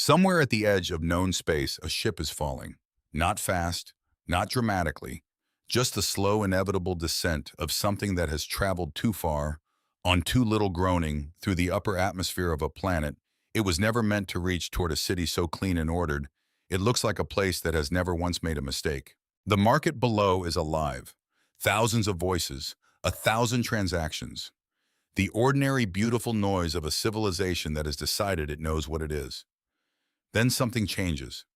Somewhere at the edge of known space, a ship is falling. Not fast, not dramatically, just the slow, inevitable descent of something that has traveled too far, on too little groaning, through the upper atmosphere of a planet it was never meant to reach, toward a city so clean and ordered, it looks like a place that has never once made a mistake. The market below is alive. Thousands of voices, 1,000 transactions. The ordinary, beautiful noise of a civilization that has decided it knows what it is. Then something changes.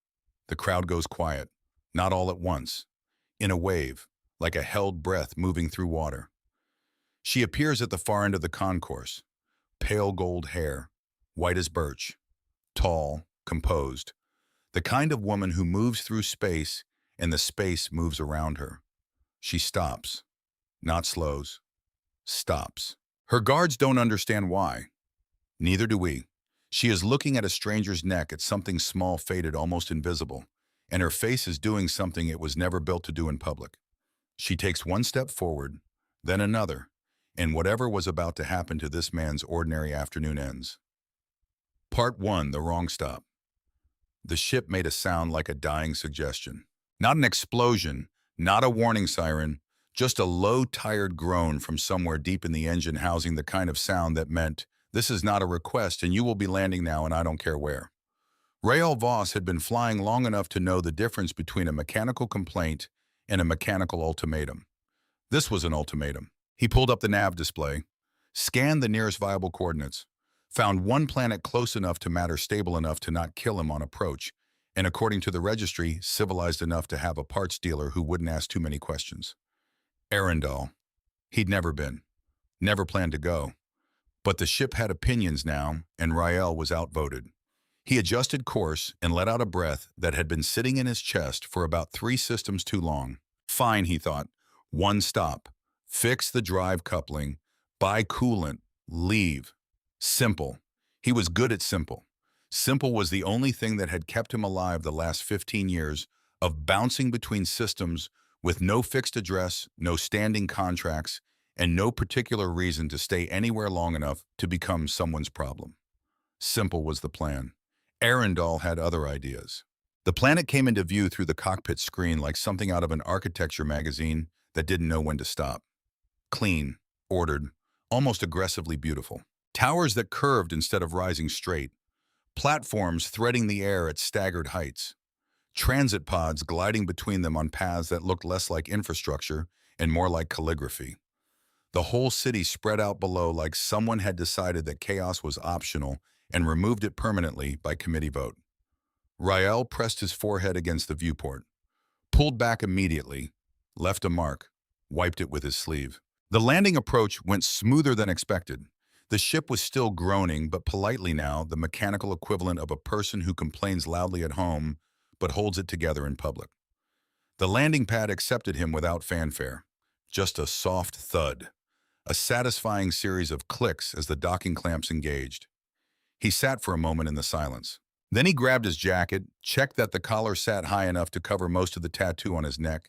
The crowd goes quiet, not all at once, in a wave, like a held breath moving through water. She appears at the far end of the concourse, pale gold hair, white as birch, tall, composed, the kind of woman who moves through space and the space moves around her. She stops, not slows, stops. Her guards don't understand why. Neither do we. She is looking at a stranger's neck, at something small, faded, almost invisible, and her face is doing something it was never built to do in public. She takes one step forward, then another, and whatever was about to happen to this man's ordinary afternoon ends. Part 1, the wrong stop. The ship made a sound like a dying suggestion. Not an explosion, not a warning siren, just a low, tired groan from somewhere deep in the engine housing, the kind of sound that meant, "This is not a request and you will be landing now and I don't care where." Rael Voss had been flying long enough to know the difference between a mechanical complaint and a mechanical ultimatum. This was an ultimatum. He pulled up the nav display, scanned the nearest viable coordinates, found one planet close enough to matter, stable enough to not kill him on approach, and according to the registry, civilized enough to have a parts dealer who wouldn't ask too many questions. Arendal. He'd never been, never planned to go. But the ship had opinions now, and Rael was outvoted. He adjusted course and let out a breath that had been sitting in his chest for about 3 systems too long. Fine, he thought. One stop. Fix the drive coupling. Buy coolant. Leave. Simple. He was good at simple. Simple was the only thing that had kept him alive the last 15 years of bouncing between systems with no fixed address, no standing contracts, and no particular reason to stay anywhere long enough to become someone's problem. Simple was the plan. Arendal had other ideas. The planet came into view through the cockpit screen like something out of an architecture magazine that didn't know when to stop. Clean, ordered, almost aggressively beautiful. Towers that curved instead of rising straight. Platforms threading the air at staggered heights. Transit pods gliding between them on paths that looked less like infrastructure and more like calligraphy. The whole city spread out below like someone had decided that chaos was optional and removed it permanently by committee vote. Rael pressed his forehead against the viewport, pulled back immediately, left a mark, wiped it with his sleeve. The landing approach went smoother than expected. The ship was still groaning, but politely now, the mechanical equivalent of a person who complains loudly at home but holds it together in public. The landing pad accepted him without fanfare, just a soft thud, a satisfying series of clicks as the docking clamps engaged. He sat for a moment in the silence. Then he grabbed his jacket, checked that the collar sat high enough to cover most of the tattoo on his neck.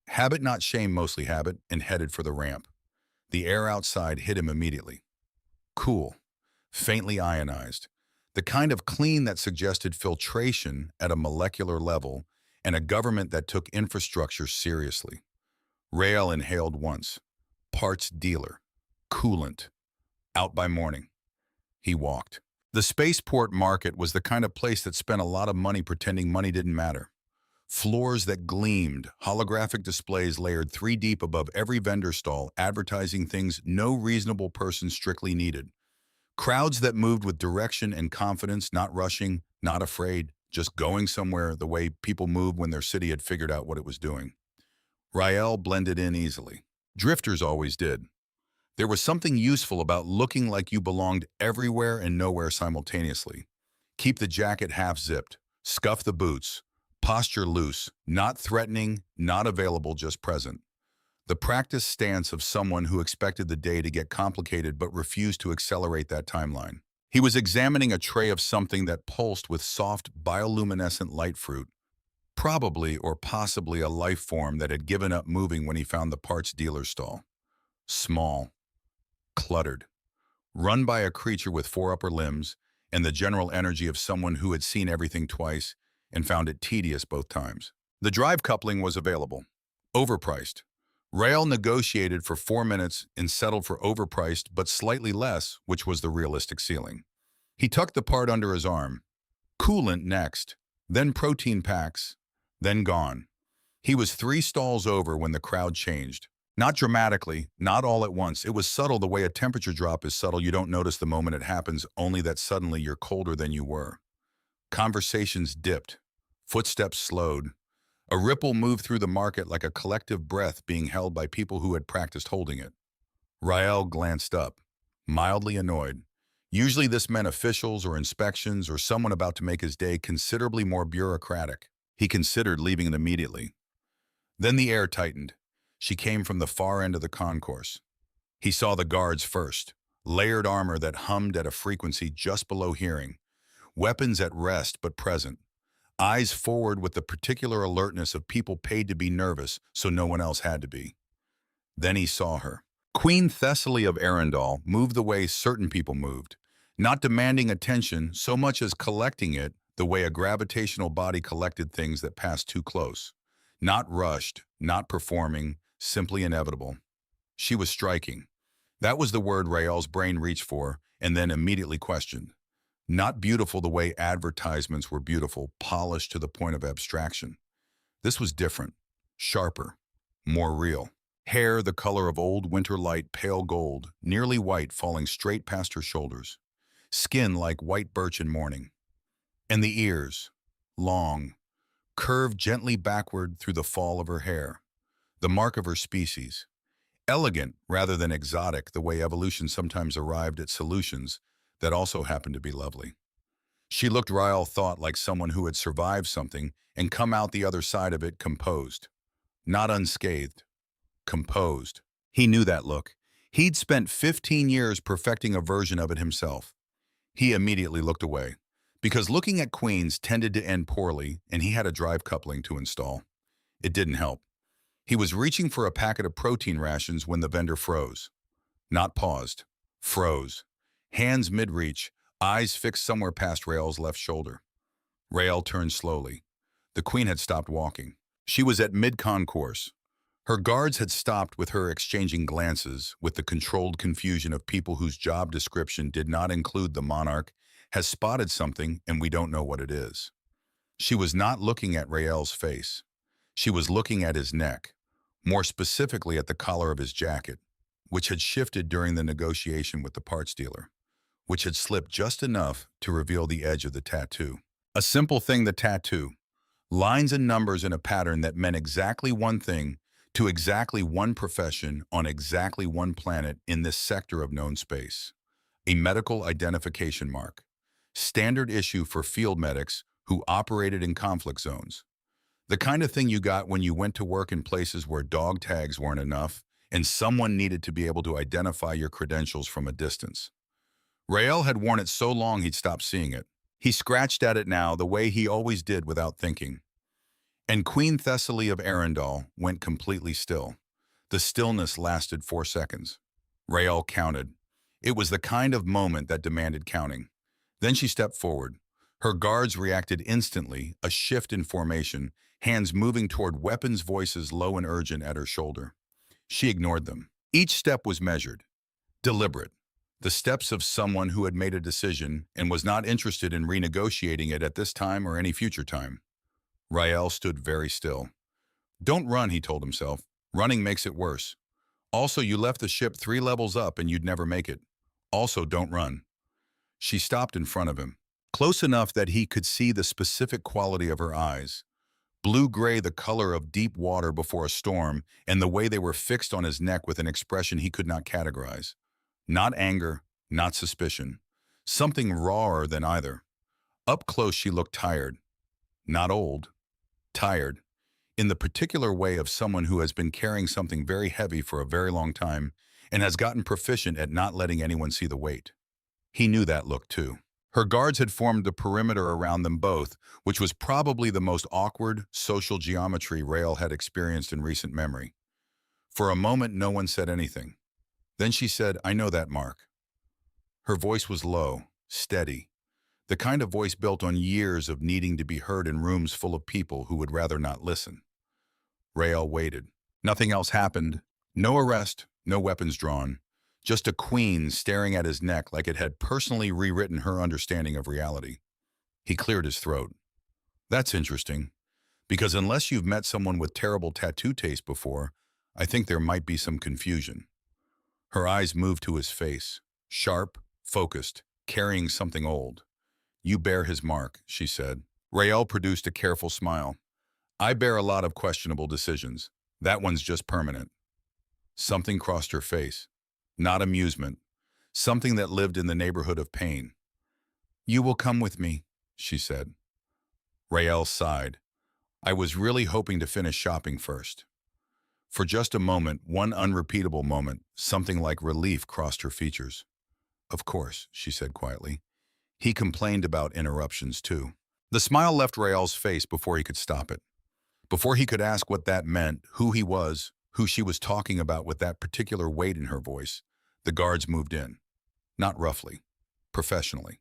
Habit, not shame, mostly habit, and headed for the ramp. The air outside hit him immediately. Cool, faintly ionized, the kind of clean that suggested filtration at a molecular level and a government that took infrastructure seriously. Rael inhaled once. Parts dealer. Coolant. Out by morning. He walked. The spaceport market was the kind of place that spent a lot of money pretending money didn't matter. Floors that gleamed, holographic displays layered 3 deep above every vendor stall, advertising things no reasonable person strictly needed. Crowds that moved with direction and confidence, not rushing, not afraid, just going somewhere the way people moved when their city had figured out what it was doing. Rael blended in easily. Drifters always did. There was something useful about looking like you belonged everywhere and nowhere simultaneously. Keep the jacket half-zipped, scuff the boots, posture loose, not threatening, not available, just present. The practiced stance of someone who expected the day to get complicated but refused to accelerate that timeline. He was examining a tray of something that pulsed with soft, bioluminescent light fruit, probably or possibly a life form that had given up moving when he found the parts dealer stall. Small, cluttered, run by a creature with 4 upper limbs and the general energy of someone who had seen everything twice and found it tedious both times. The drive coupling was available. Overpriced. Rael negotiated for 4 minutes and settled for overpriced but slightly less, which was the realistic ceiling. He tucked the part under his arm. Coolant next, then protein packs, then gone. He was 3 stalls over when the crowd changed. Not dramatically, not all at once. It was subtle the way a temperature drop is subtle. You don't notice the moment it happens, only that suddenly you're colder than you were. Conversations dipped. Footsteps slowed. A ripple moved through the market like a collective breath being held by people who had practiced holding it. Rael glanced up, mildly annoyed. Usually this meant officials or inspections or someone about to make his day considerably more bureaucratic. He considered leaving it immediately. Then the air tightened. She came from the far end of the concourse. He saw the guards first, layered armor that hummed at a frequency just below hearing, weapons at rest but present, eyes forward with the particular alertness of people paid to be nervous so no one else had to be. Then he saw her. Queen Thessaly of Arundel moved the way certain people moved, not demanding attention so much as collecting it the way a gravitational body collected things that passed too close. Not rushed, not performing, simply inevitable. She was striking. That was the word Rael's brain reached for and then immediately questioned. Not beautiful the way advertisements were beautiful, polished to the point of abstraction. This was different, sharper, more real. Hair the color of old winter light, pale gold, nearly white falling straight past her shoulders. Skin like white birch in morning. And the ears, long, curved gently backward through the fall of her hair. The mark of her species. Elegant rather than exotic, the way evolution sometimes arrived at solutions that also happened to be lovely. She looked, Rael thought, like someone who had survived something and come out the other side of it composed. Not unscathed. Composed. He knew that look. He'd spent 15 years perfecting a version of it himself. He immediately looked away, because looking at queens tended to end poorly and he had a drive coupling to install. It didn't help. He was reaching for a packet of protein rations when the vendor froze. Not paused. Froze. Hands mid-reach, eyes fixed somewhere past Rael's left shoulder. Rael turned slowly. The queen had stopped walking. She was at mid-concourse. Her guards had stopped with her exchanging glances with the controlled confusion of people whose job description did not include the monarch has spotted something and we don't know what it is. She was not looking at Rael's face. She was looking at his neck, more specifically at the collar of his jacket, which had shifted during the negotiation with the parts dealer, which had slipped just enough to reveal the edge of the tattoo. A simple thing, the tattoo. Lines and numbers in a pattern that meant exactly one thing to exactly one profession on exactly one planet in this sector of known space. A medical identification mark. Standard issue for field medics who operated in conflict zones. The kind of thing you got when you went to work in places where dog tags weren't enough and someone needed to be able to identify your credentials from a distance. Rael had worn it so long he'd stopped seeing it. He scratched at it now the way he always did without thinking. And Queen Thessaly of Arundel went completely still. The stillness lasted 4 seconds. Rael counted. It was the kind of moment that demanded counting. Then she stepped forward. Her guards reacted instantly, a shift in formation, hands moving toward weapons, voices low and urgent at her shoulder. She ignored them. Each step was measured, deliberate. The steps of someone who had made a decision and was not interested in renegotiating it at this time or any future time. Rael stood very still. Don't run, he told himself. Running makes it worse. Also, you left the ship 3 levels up and you'd never make it. Also, don't run. She stopped in front of him, close enough that he could see the specific quality of her eyes. Blue-gray, the color of deep water before a storm, and the way they were fixed on his neck with an expression he could not categorize. Not anger, not suspicion. Something rawer than either. Up close, she looked tired. Not old. Tired. In the particular way of someone who has been carrying something very heavy for a very long time and has gotten proficient at not letting anyone see the weight. He knew that look too. Her guards had formed a perimeter around them both, which was probably the most awkward social geometry Rael had experienced in recent memory. For a moment, no one said anything. Then she said, I know that, Mark. Her voice was low, steady. The kind of voice built on years of needing to be heard in rooms full of people who would rather not listen. Rael waited. Nothing else happened. No arrest, no weapons drawn. Just a queen staring at his neck like it had personally rewritten her understanding of reality. He cleared his throat. That's interesting, because unless you've met someone with terrible tattoo taste before, I think there might be some confusion. Her eyes moved to his face, sharp, focused, carrying something old. You bear his mark, she said. Rael produced a careful smile. I bear a lot of questionable decisions. That one's just permanent. Something crossed her face. Not amusement. Something that lived in the neighborhood of pain. You will come with me, she said. Rael sighed. I was really hoping to finish shopping first. For just a moment, one unrepeatable moment, something like relief crossed her features. Of course, she said quietly. He complained about interruptions too. The smile left Rael's face before he could stop it. Before he could ask what that meant, who he was, who she was talking about with that particular weight in her voice, the guards moved in. Not roughly, professionally.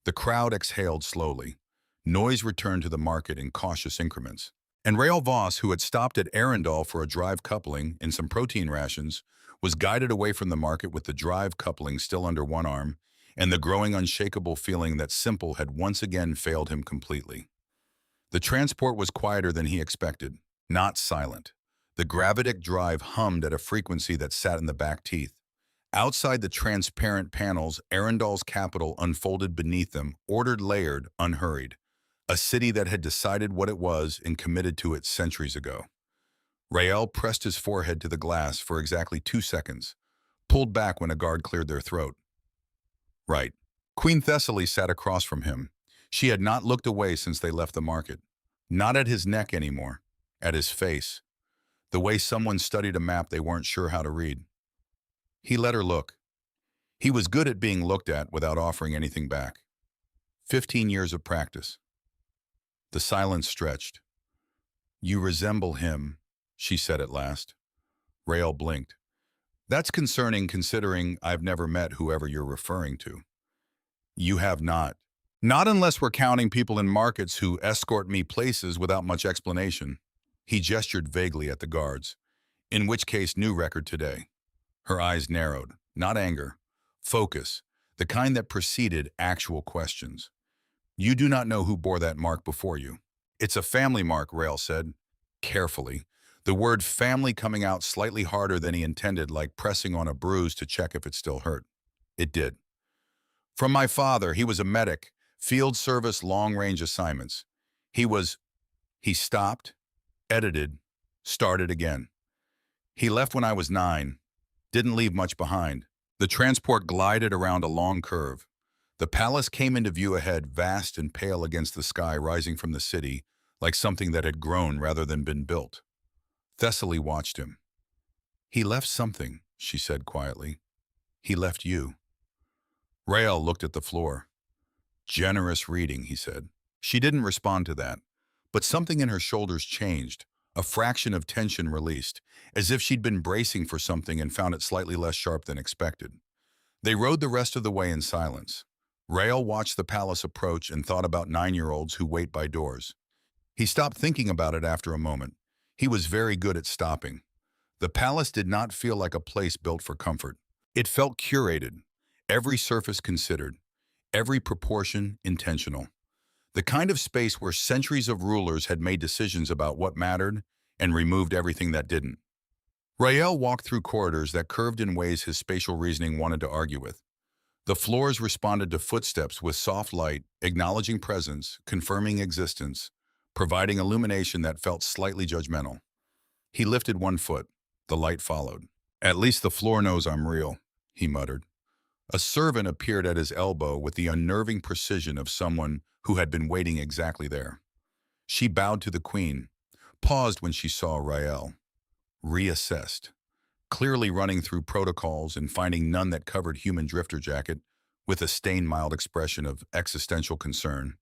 The crowd exhaled slowly. Noise returned to the market in cautious increments. And Rael Voss, who had stopped at Arundel for a drive coupling and some protein rations, was guided away from the market with the drive coupling still under one arm and the growing unshakable feeling that Simple had once again failed him completely. The transport was quieter than he expected, not silent. The gravitic drive hummed at a frequency that sat in the back teeth. Outside the transparent panels, Arundel's capital unfolded beneath them, ordered, layered, unhurried. A city that had decided what it was and committed to it centuries ago. Rael pressed his forehead to the glass for exactly 2 seconds, pulled back when a guard cleared their throat. Right. Queen Thessaly sat across from him. She had not looked away since they left the market. Not at his neck anymore, at his face. The way someone studied a map they weren't sure how to read. He let her look. He was good at being looked at without offering anything back. 15 years of practice. The silence stretched. You resemble him, she said at last. Rael blinked. That's concerning considering I've never met whoever you're referring to. You have not. Not unless we're counting people in markets who escort me places without much explanation. He gestured vaguely at the guards. In which case, new record today. Her eyes narrowed. Not anger. Focus. The kind that preceded actual questions. You do not know who bore that mark before you. It's a family mark, Rael said, carefully, the word family coming out slightly harder than he intended, like pressing on a bruise to check if it still hurt. It did. From my father, he was a medic, field service, long-range assignments. He stopped, edited, started again. He left when I was 9, didn't leave much behind. The transport glided around a long curve. The palace came into view ahead, vast and pale against the sky rising from the city, like something that had grown rather than been built. Thessaly watched him. He left something, she said quietly. He left you. Rael looked at the floor. Generous reading, he said. She didn't respond to that, but something in her shoulders changed, a fraction of tension released, as if she'd been bracing for something and found it slightly less sharp than expected. They rode the rest of the way in silence. Rael watched the palace approach and thought about 9-year-olds who wait by doors. He stopped thinking about it after a moment. He was very good at stopping. The palace did not feel like a place built for comfort. It felt curated, every surface considered, every proportion intentional. The kind of space where centuries of rulers had made decisions about what mattered and removed everything that didn't. Rael walked through corridors that curved in ways his spatial reasoning wanted to argue with. The floors responded to footsteps with soft light, acknowledging presence, confirming existence, providing illumination that felt slightly judgmental. He lifted one foot. The light followed. At least the floor knows I'm real, he muttered. A servant appeared at his elbow with the unnerving precision of someone who had been waiting exactly there. She bowed to the queen, paused when she saw Rael, reassessed, clearly running through protocols and finding none that covered human drifter jacket, with a stained mild expression of existential concern.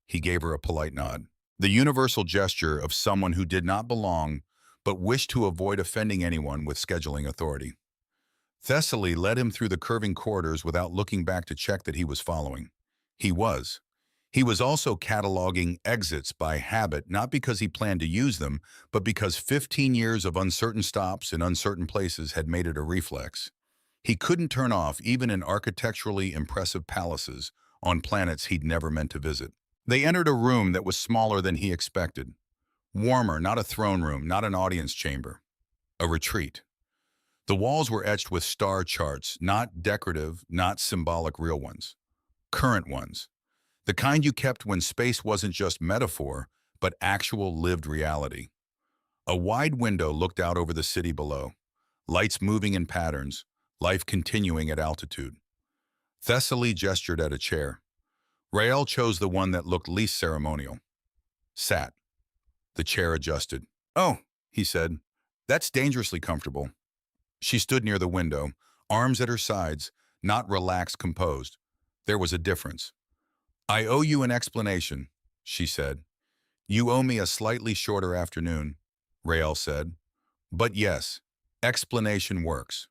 He gave her a polite nod, the universal gesture of someone who did not belong but wished to avoid offending anyone with scheduling authority. Thessaly led him through the curving corridors without looking back to check that he was following. He was. He was also cataloging exits by habit, not because he planned to use them, but because 15 years of uncertain stops in uncertain places had made it a reflex. He couldn't turn off even in architecturally impressive palaces on planets he'd never meant to visit. They entered a room that was smaller than he expected. Warmer, not a throne room, not an audience chamber. A retreat. The walls were etched with star charts, not decorative, not symbolic real ones. Current ones. The kind you kept when space wasn't just metaphor, but actual lived reality. A wide window looked out over the city below, lights moving in patterns, life continuing at altitude. Thessaly gestured at a chair. Rael chose the one that looked least ceremonial. Sat. The chair adjusted. "Oh," he said, "that's dangerously comfortable." She stood near the window, arms at her sides, not relaxed, composed. There was a difference. "I owe you an explanation," she said. "You owe me a slightly shorter afternoon," Rael said. "But yes, explanation works."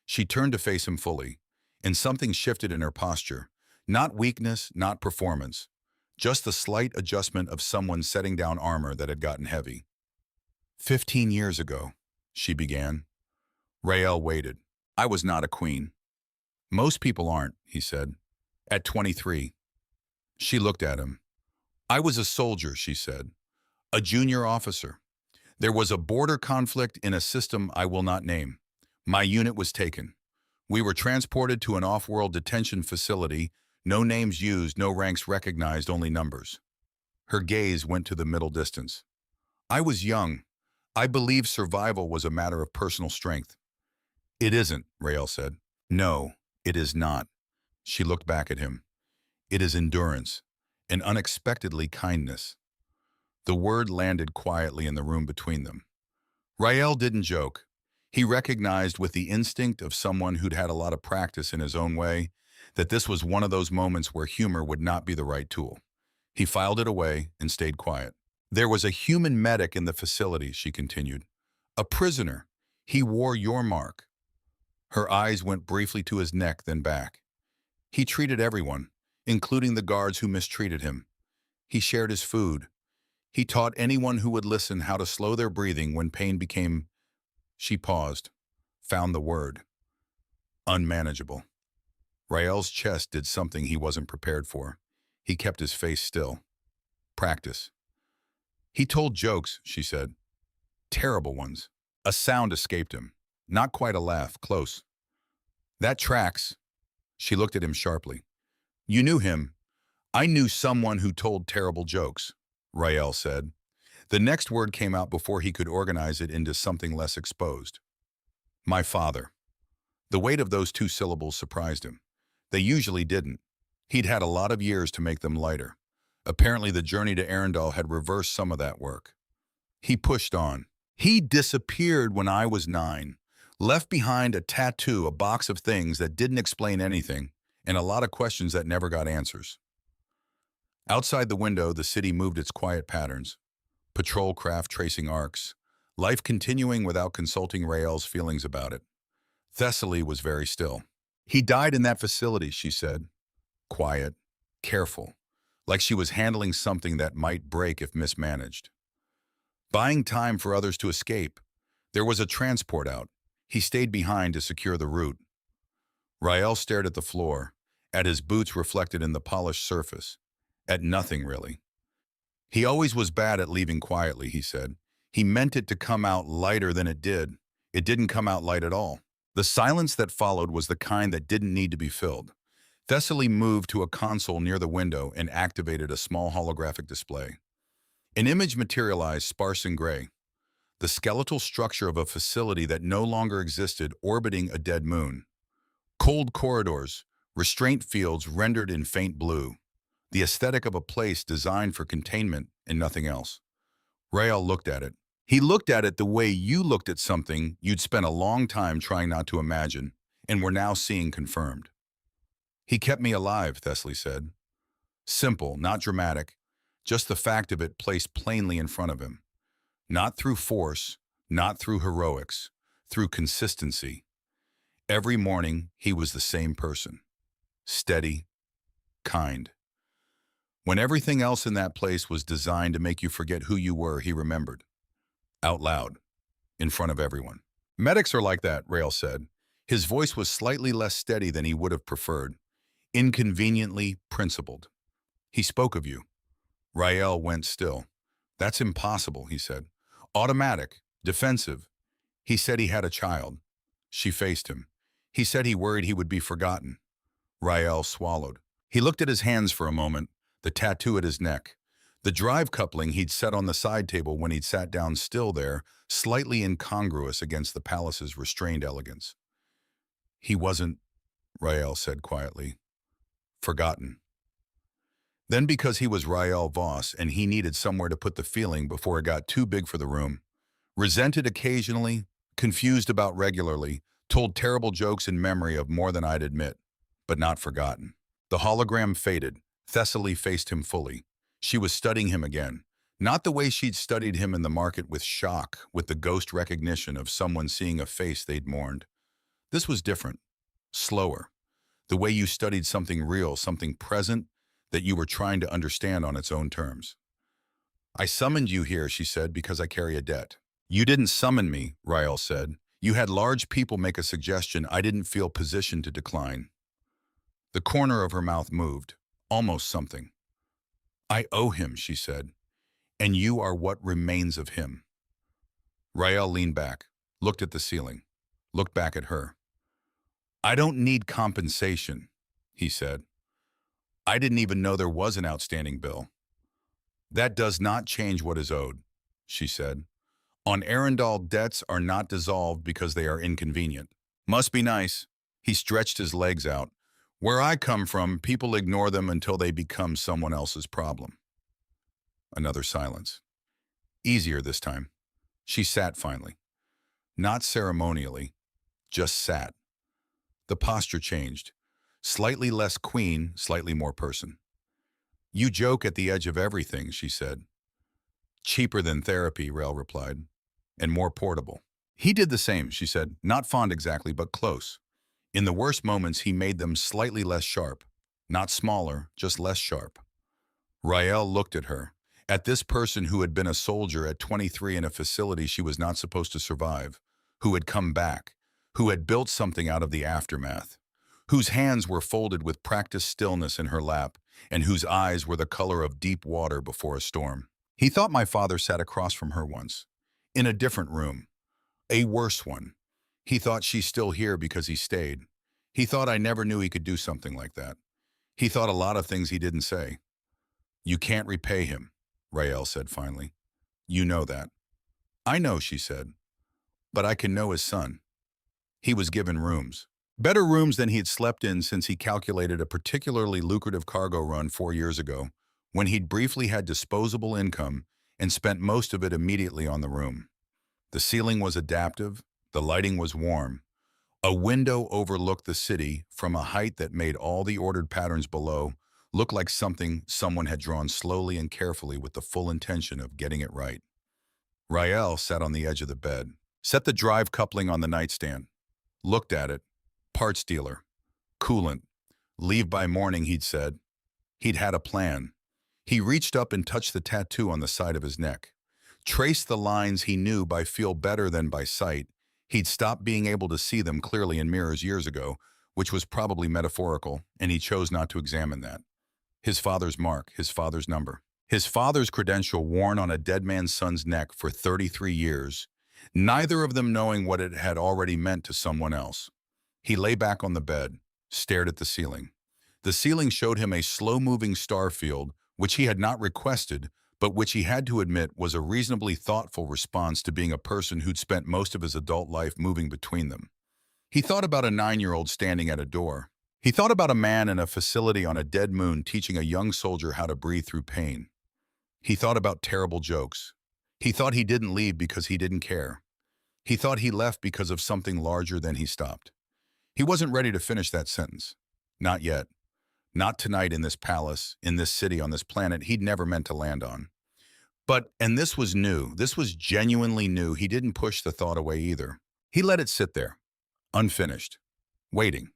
She turned to face him fully, and something shifted in her posture. Not weakness, not performance. Just the slight adjustment of someone setting down armor that had gotten heavy. 15 years ago, she began. Rael waited. "I was not a queen." "Most people aren't," he said. "At 23. She looked at him. "I was a soldier," she said. "A junior officer. There was a border conflict in a system I will not name. My unit was taken. We were transported to an off-world detention facility, no names used, no ranks recognized, only numbers." Her gaze went to the middle distance. "I was young. I believed survival was a matter of personal strength." "It isn't," Rael said. "No, it is not." She looked back at him. "It is endurance, and unexpectedly kindness." The word landed quietly in the room between them. Rael didn't joke. He recognized with the instinct of someone who'd had a lot of practice in his own way that this was one of those moments where humor would not be the right tool. He filed it away and stayed quiet. "There was a human medic in the facility," she continued. "A prisoner. He wore your mark." Her eyes went briefly to his neck, then back. "He treated everyone, including the guards who mistreated him. He shared his food. He taught anyone who would listen how to slow their breathing when pain became—" She paused, found the word. "Unmanageable." Rael's chest did something he wasn't prepared for. He kept his face still. "Practice." "He told jokes," she said. "Terrible ones." A sound escaped him. Not quite a laugh, close. "That tracks." She looked at him sharply. "You knew him." "I knew someone who told terrible jokes," Rael said. The next word came out before he could organize it into something less exposed. "My father." The weight of those two syllables surprised him. They usually didn't. He'd had a lot of years to make them lighter. Apparently the journey to Arendelle had reversed some of that work. He pushed on. "He disappeared when I was 9. Left behind a tattoo, a box of things that didn't explain anything, and a lot of questions that never got answers." Outside the window, the city moved its quiet patterns. Patrol craft tracing arcs. Life continuing without consulting Rael's feelings about it. Thessaly was very still. "He died in that facility," she said. Quiet, careful, like she was handling something that might break if mismanaged. Buying time for others to escape. There was a transport out. He stayed behind to secure the route. Rael stared at the floor, at his boots reflected in the polished surface. At nothing, really. "He always was bad at leaving quietly," he said. "He meant it to come out lighter than it did. It didn't come out light at all." The silence that followed was the kind that didn't need to be filled. Thessaly moved to a console near the window and activated a small holographic display. An image materialized, sparse and gray. The skeletal structure of a facility that no longer existed, orbiting a dead moon. Cold corridors, restraint fields rendered in faint blue. The aesthetic of a place designed for containment and nothing else. Rael looked at it. He looked at it the way you looked at something you'd spent a long time trying not to imagine, and were now seeing confirmed. "He kept me alive," Thessaly said. Simple, not dramatic, just the fact of it placed plainly in front of him. Not through force, not through heroics, through consistency. Every morning, he was the same person. Steady, kind. When everything else in that place was designed to make you forget who you were, he remembered. Out loud, in front of everyone. Medics are like that, Rael said. His voice was slightly less steady than he would have preferred, inconveniently principled. He spoke of you. Rael went still. That's impossible, he said. Automatic, defensive. He said he had a child. She faced him. He said he worried he would be forgotten. Rael swallowed. He looked at his hands for a moment, the tattoo at his neck, the drive coupling he'd set on the side table when he'd sat down still there, slightly incongruous against the palace's restrained elegance. He wasn't, Rael said quietly, forgotten. Then because he was Rael Voss and he needed somewhere to put the feeling before it got too big for the room, resented occasionally, confused about regularly, told terrible jokes in memory of more than I'd admit, but not forgotten. The hologram faded. Thessaly faced him fully. She was studying him again. Not the way she'd studied him in the market with shock, with the ghost recognition of someone seeing a face they'd mourned. This was different, slower. The way you studied something real, something present, that you were trying to understand on its own terms. I summoned you here, she said, because I carry a debt. You didn't summon me, Rael said. You had large people make a suggestion I didn't feel positioned to decline. The corner of her mouth moved, almost something. I owe him, she said, and you are what remains of him. Rael leaned back, looked at the ceiling, looked back at her. I don't need compensation, he said. I didn't even know there was an outstanding bill. That does not change what is owed, she said. On Arundel, debts are not dissolved because they are inconvenient. Must be nice. He stretched his legs out. Where I come from, people ignore them until they become someone else's problem. Another silence. Easier this time. She sat finally. Not ceremonially, just sat. The posture changed. Slightly less queen, slightly more person. You joke at the edge of everything, she said. Cheaper than therapy, Rael replied, and more portable. He did the same, she said, not fond exactly, but close. In the worst moments, he made them slightly less sharp. Not smaller, just less sharp. Rael looked at her, at this person who had been a soldier at 23 in a facility she was not supposed to survive, who had come back, who had built something out of the aftermath, whose hands were folded with practiced stillness in her lap, and whose eyes were the color of deep water before a storm. He thought my father sat across from her once, in a different room, a worse one. He thought she's still here because he stayed. He thought I never knew he could do something like that. He thought a lot of things he didn't say. You can't repay him, Rael said finally. You know that. I know, she said, but I can know his son. He was given rooms. Better rooms than he'd slept in since he calculated a particularly lucrative cargo run 4 years ago, when he'd briefly had disposable income and spent most of it immediately on the room. The ceiling was adaptive, the lighting was warm. A window overlooked the city from a height that made all the ordered patterns below look like something someone had drawn slowly and carefully with the full intention of getting it right. Rael sat on the edge of the bed, set the drive coupling on the nightstand, looked at it. Parts dealer. Coolant. Leave by morning, he'd said. He'd had a plan. He reached up and touched the tattoo on the side of his neck. Traced the lines he knew by feel better than by sight. He'd stopped being able to see them clearly in mirrors years ago, which was probably metaphorical, and he chose not to examine that. His father's mark, his father's number. His father's credential worn on a dead man's son's neck for 33 years, neither of them knowing what it had already meant to someone else. He lay back on the bed, stared at the ceiling. The ceiling showed him a slow-moving star field, which he had not requested, but which he had to admit was a reasonably thoughtful response to being a person who'd spent most of his adult life moving between them. He thought about a 9-year-old standing at a door. He thought about a man in a facility on a dead moon teaching a young soldier how to breathe through pain. He thought about terrible jokes. He thought he didn't leave because he didn't care. He thought he left because of something larger than he stopped. He wasn't ready to finish that sentence. Not yet. Not tonight in this palace, in this city, on this planet he'd never meant to land on. But, and this was new, this was genuinely new, he didn't push the thought away either. He let it sit there, unfinished, waiting.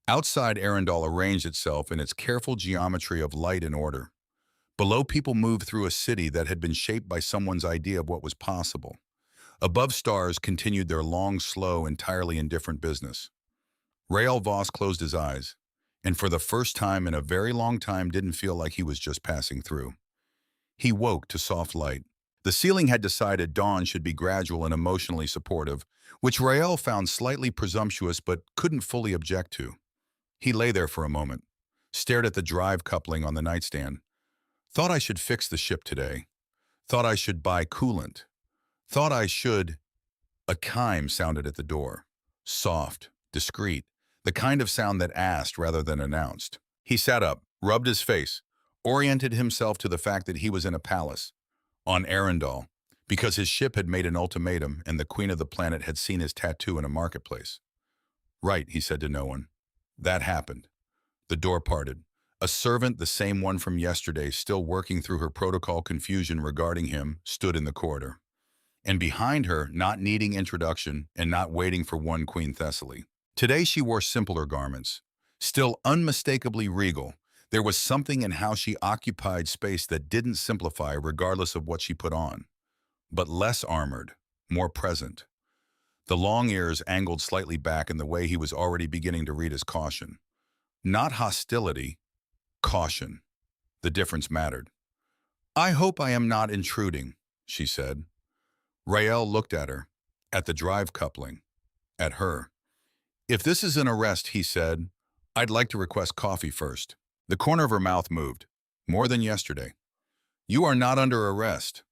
Outside Arundel arranged itself in its careful geometry of light and order. Below, people moved through a city that had been shaped by someone's idea of what was possible. Above, stars continued their long, slow, entirely indifferent business. Rael Voss closed his eyes, and for the first time in a very long time didn't feel like he was just passing through. He woke to soft light. The ceiling had decided dawn should be gradual and emotionally supportive, which Rael found slightly presumptuous but couldn't fully object to. He lay there for a moment, stared at the drive coupling on the nightstand. Thought I should fix the ship today. Thought I should buy coolant. Thought I should... A chime sounded at the door. Soft, discreet, the kind of sound that asked rather than announced. He sat up, rubbed his face, oriented himself to the fact that he was in a palace, on Arendal, because his ship had made an ultimatum and the queen of the planet had seen his tattoo in a marketplace. Right, he said to no one. That happened. The door parted. A servant, the same one from yesterday, still working through her protocol confusion regarding him, stood in the corridor. And behind her, not needing introduction and not waiting for one Queen Thessaly. Today she wore simpler garments, still unmistakably regal. There was something in how she occupied space that didn't simplify regardless of what she put on, but less armored, more present. The long ears angled slightly back in the way he was already beginning to read as caution. Not hostility, caution. The difference mattered. I hope I am not intruding, she said. Rael looked at her, at the drive coupling, at her. If this is an arrest, he said, I'd like to request coffee first. The corner of her mouth moved. More than yesterday. You are not under arrest.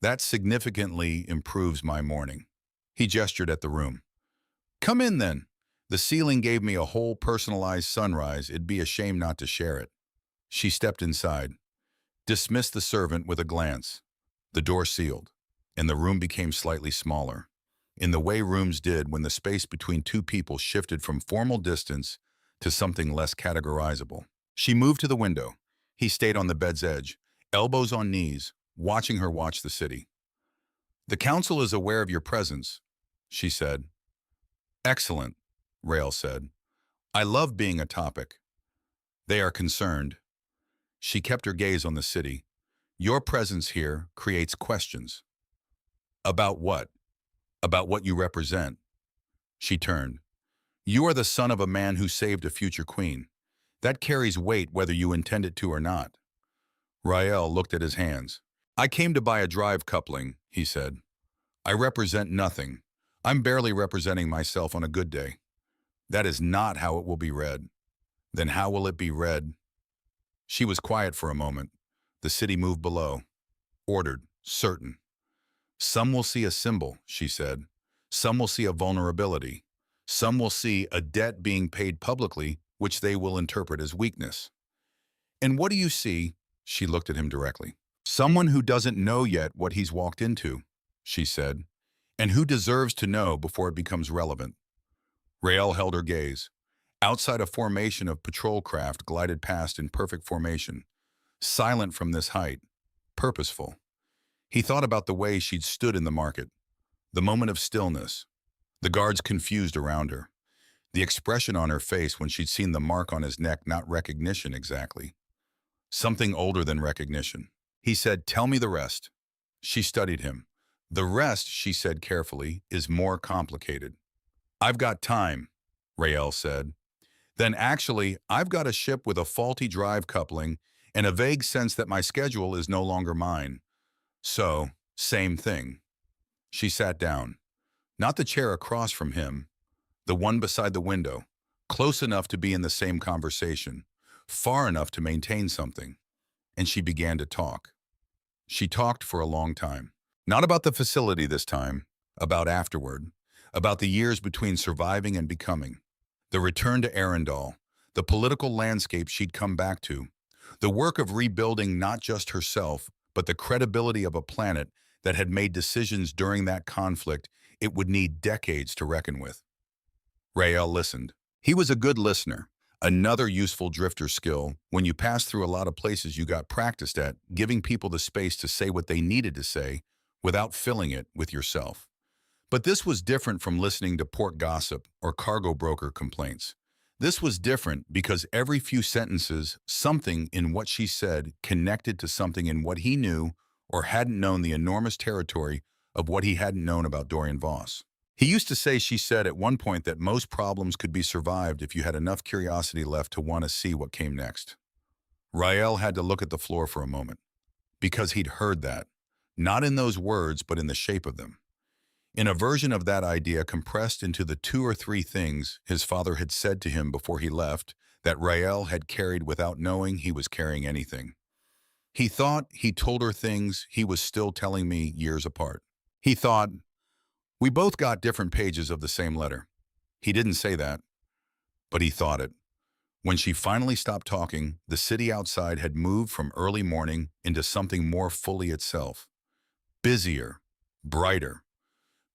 That significantly improves my morning. He gestured at the room. Come in then. The ceiling gave me a whole personalized sunrise. It'd be a shame not to share it. She stepped inside, dismissed the servant with a glance. The door sealed, and the room became slightly smaller, in the way rooms did when the space between two people shifted from formal distance to something less categorizable. She moved to the window. He stayed on the bed's edge, elbows on knees, watching her watch the city. The council is aware of your presence, she said. Excellent, Rael said. I love being a topic. They are concerned. She kept her gaze on the city. Your presence here creates questions. About what? About what you represent. She turned. You are the son of a man who saved a future queen. That carries weight whether you intend it to or not. Rael looked at his hands. I came to buy a drive coupling, he said. I represent nothing. I'm barely representing myself on a good day. That is not how it will be read. Then how will it be read? She was quiet for a moment. The city moved below. Ordered, certain. Some will see a symbol, she said. Some will see a vulnerability. Some will see a debt being paid publicly, which they will interpret as weakness. And what do you see? She looked at him directly. Someone who doesn't know yet what he's walked into, she said, and who deserves to know before it becomes relevant. Rael held her gaze. Outside, a formation of patrol craft glided past in perfect formation, silent from this height, purposeful. He thought about the way she'd stood in the market, the moment of stillness, the guards confused around her, the expression on her face when she'd seen the mark on his neck, not recognition exactly. Something older than recognition. He said, tell me the rest. She studied him. The rest, she said carefully, is more complicated. I've got time, Rael said. Then actually, I've got a ship with a faulty drive coupling and a vague sense that my schedule is no longer mine. So, same thing. She sat down. Not the chair across from him, the one beside the window, close enough to be in the same conversation, far enough to maintain something. And she began to talk. She talked for a long time. Not about the facility this time, about afterward, about the years between surviving and becoming, the return to Arendal, the political landscape she'd come back to, the work of rebuilding not just herself, but the credibility of a planet that had made decisions during that conflict it would need decades to reckon with. Rael listened. He was a good listener, another useful drifter skill. When you pass through a lot of places you got practiced at, giving people the space to say what they needed to say without filling it with yourself. But this was different from listening to port gossip or cargo broker complaints. This was different because every few sentences, something in what she said connected to something in what he knew or hadn't known, the enormous territory of what he hadn't known about Dorian Voss. He used to say, she said at one point, that most problems could be survived if you had enough curiosity left to want to see what came next. Rael had to look at the floor for a moment, because he'd heard that, not in those words, but in the shape of them. In a version of that idea compressed into the 2 or 3 things his father had said to him before he left that Rael had carried without knowing he was carrying anything. He thought he told her things he was still telling me years apart. He thought, we both got different pages of the same letter. He didn't say that, but he thought it. When she finally stopped talking, the city outside had moved from early morning into something more fully itself. Busier, brighter,